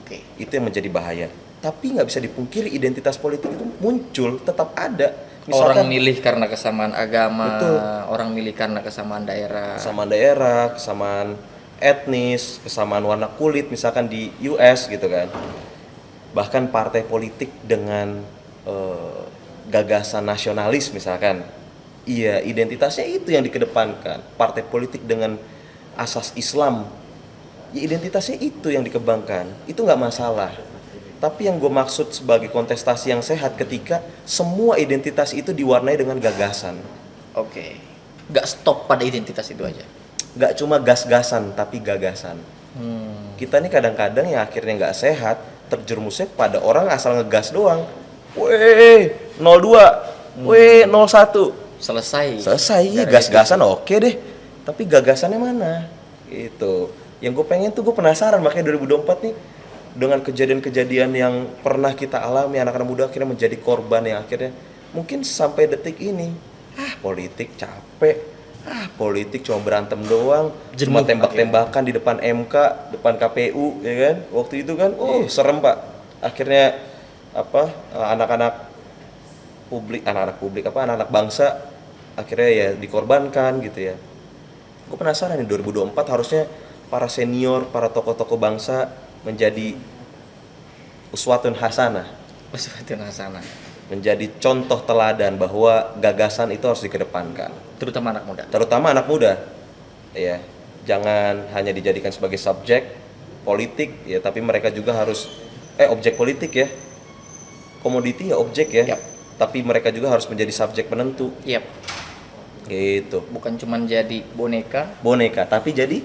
Oke. Itu yang menjadi bahaya. Tapi nggak bisa dipungkiri identitas politik itu muncul, tetap ada. Orang milih karena kesamaan agama, Betul. orang milih karena kesamaan daerah. kesamaan daerah, kesamaan etnis, kesamaan warna kulit misalkan di US gitu kan. Bahkan partai politik dengan gagasan nasionalis misalkan. Iya, identitasnya itu yang dikedepankan. Partai politik dengan asas Islam, ya identitasnya itu yang dikembangkan. Itu nggak masalah. Tapi yang gue maksud sebagai kontestasi yang sehat ketika semua identitas itu diwarnai dengan gagasan. Oke. Nggak stop pada identitas itu aja. Nggak cuma gas-gasan tapi gagasan. Kita nih kadang-kadang yang akhirnya nggak sehat terjerumusnya pada orang asal ngegas doang. Weh 02, weh 01. Selesai. Selesai, Dari gas-gasan oke deh. Tapi gagasannya mana? Gitu. Yang gue pengen tuh, gue penasaran makanya 2024 nih dengan kejadian-kejadian yang pernah kita alami, anak-anak muda akhirnya menjadi korban yang akhirnya mungkin sampai detik ini politik capek, politik cuma berantem doang, cuma Jenuh tembak-tembakan di depan MK, depan KPU, ya kan? Waktu itu kan, serem pak. Akhirnya anak-anak publik anak-anak bangsa akhirnya ya dikorbankan gitu ya. Gue penasaran nih 2024 harusnya para senior, para tokoh-tokoh bangsa menjadi uswatun hasanah, menjadi contoh teladan bahwa gagasan itu harus dikedepankan, Terutama anak muda. terutama anak muda. Ya, jangan hanya dijadikan sebagai subjek politik ya, tapi mereka juga harus objek politik ya. Komoditi ya objek ya. Yap. Tapi mereka juga harus menjadi subjek penentu. Yap. Gitu. Bukan cuma jadi Boneka, tapi jadi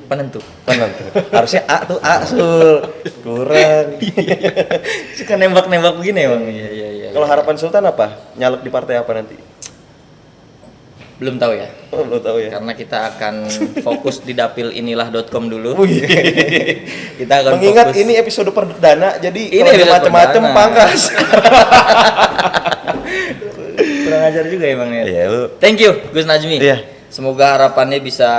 penentu. penentu. Harusnya A tuh A sul. Kurang. Suka nembak-nembak begini emang. Iya. Kalau harapan Sultan apa? Nyalek di partai apa nanti? Belum tahu ya. Oh, belum tahu ya. Karena kita akan fokus di dapil inilah.com dulu. Kita akan Mengingat fokus. ini episode perdana, jadi Ini kalau ada episode macam-macam perdana. pangkas. Kurang ajar juga emang ya. Iya, lu. Thank you Gus Najmi. Iya. Semoga harapannya bisa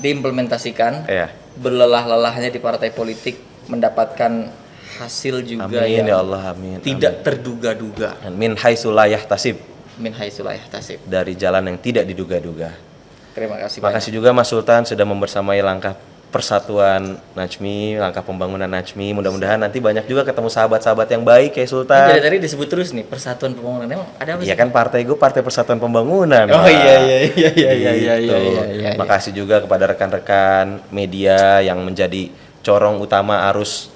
diimplementasikan. Iya. Berlelah-lelahnya di partai politik mendapatkan hasil juga Amin yang ya Allah, amin. tidak terduga-duga. Amin. Min haitsu la yahtasib, Min haitsu la yahtasib. dari jalan yang tidak diduga-duga. Terima kasih Terima kasih juga Mas Sultan sudah membersamai langkah persatuan Najmi, langkah pembangunan Najmi. Mudah-mudahan nanti banyak juga ketemu sahabat-sahabat yang baik kayak banyak. Sultan. Dari tadi disebut terus nih Persatuan Pembangunan. Emang ada apa sih? Iya kan partai gue Partai Persatuan Pembangunan. Oh Pak. iya. Gitu. Makasih juga kepada rekan-rekan media yang menjadi corong utama arus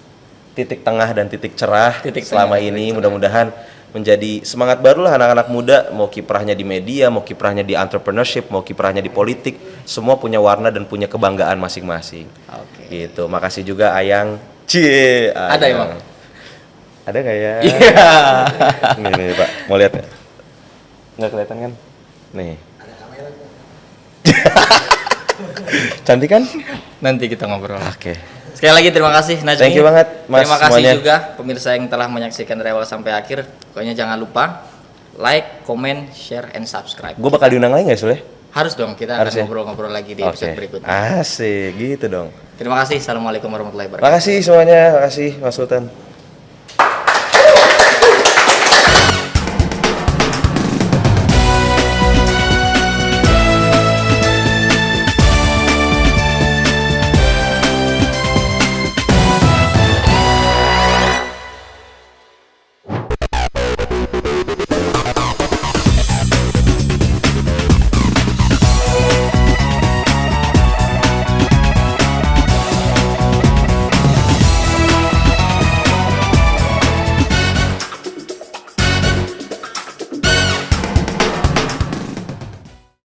titik tengah dan titik cerah Titik selama tengah, ini. titik Mudah-mudahan menjadi semangat baru lah anak-anak muda, mau kiprahnya di media, mau kiprahnya di entrepreneurship, mau kiprahnya di politik, semua punya warna dan punya kebanggaan masing-masing. Oke. Gitu. Makasih juga Ayang. Cie. Ada Ayang. emang? Ada nggak ya? Iya. Nih Pak, mau lihat nggak? Nggak kelihatan kan? Nih. Cantik kan? Nanti kita ngobrol. Oke. Sekali lagi terima kasih Najmi. Thank you banget, Mas, Terima kasih semuanya. juga pemirsa yang telah menyaksikan dari awal sampai akhir. Pokoknya jangan lupa like, comment, share, and subscribe. Gue bakal diundang lagi nggak Sul ya? Harus dong, kita Harus akan ya? ngobrol-ngobrol lagi di episode berikutnya. Asik, gitu dong. Terima kasih. Assalamualaikum warahmatullahi wabarakatuh. Makasih semuanya, makasih Mas Sultan.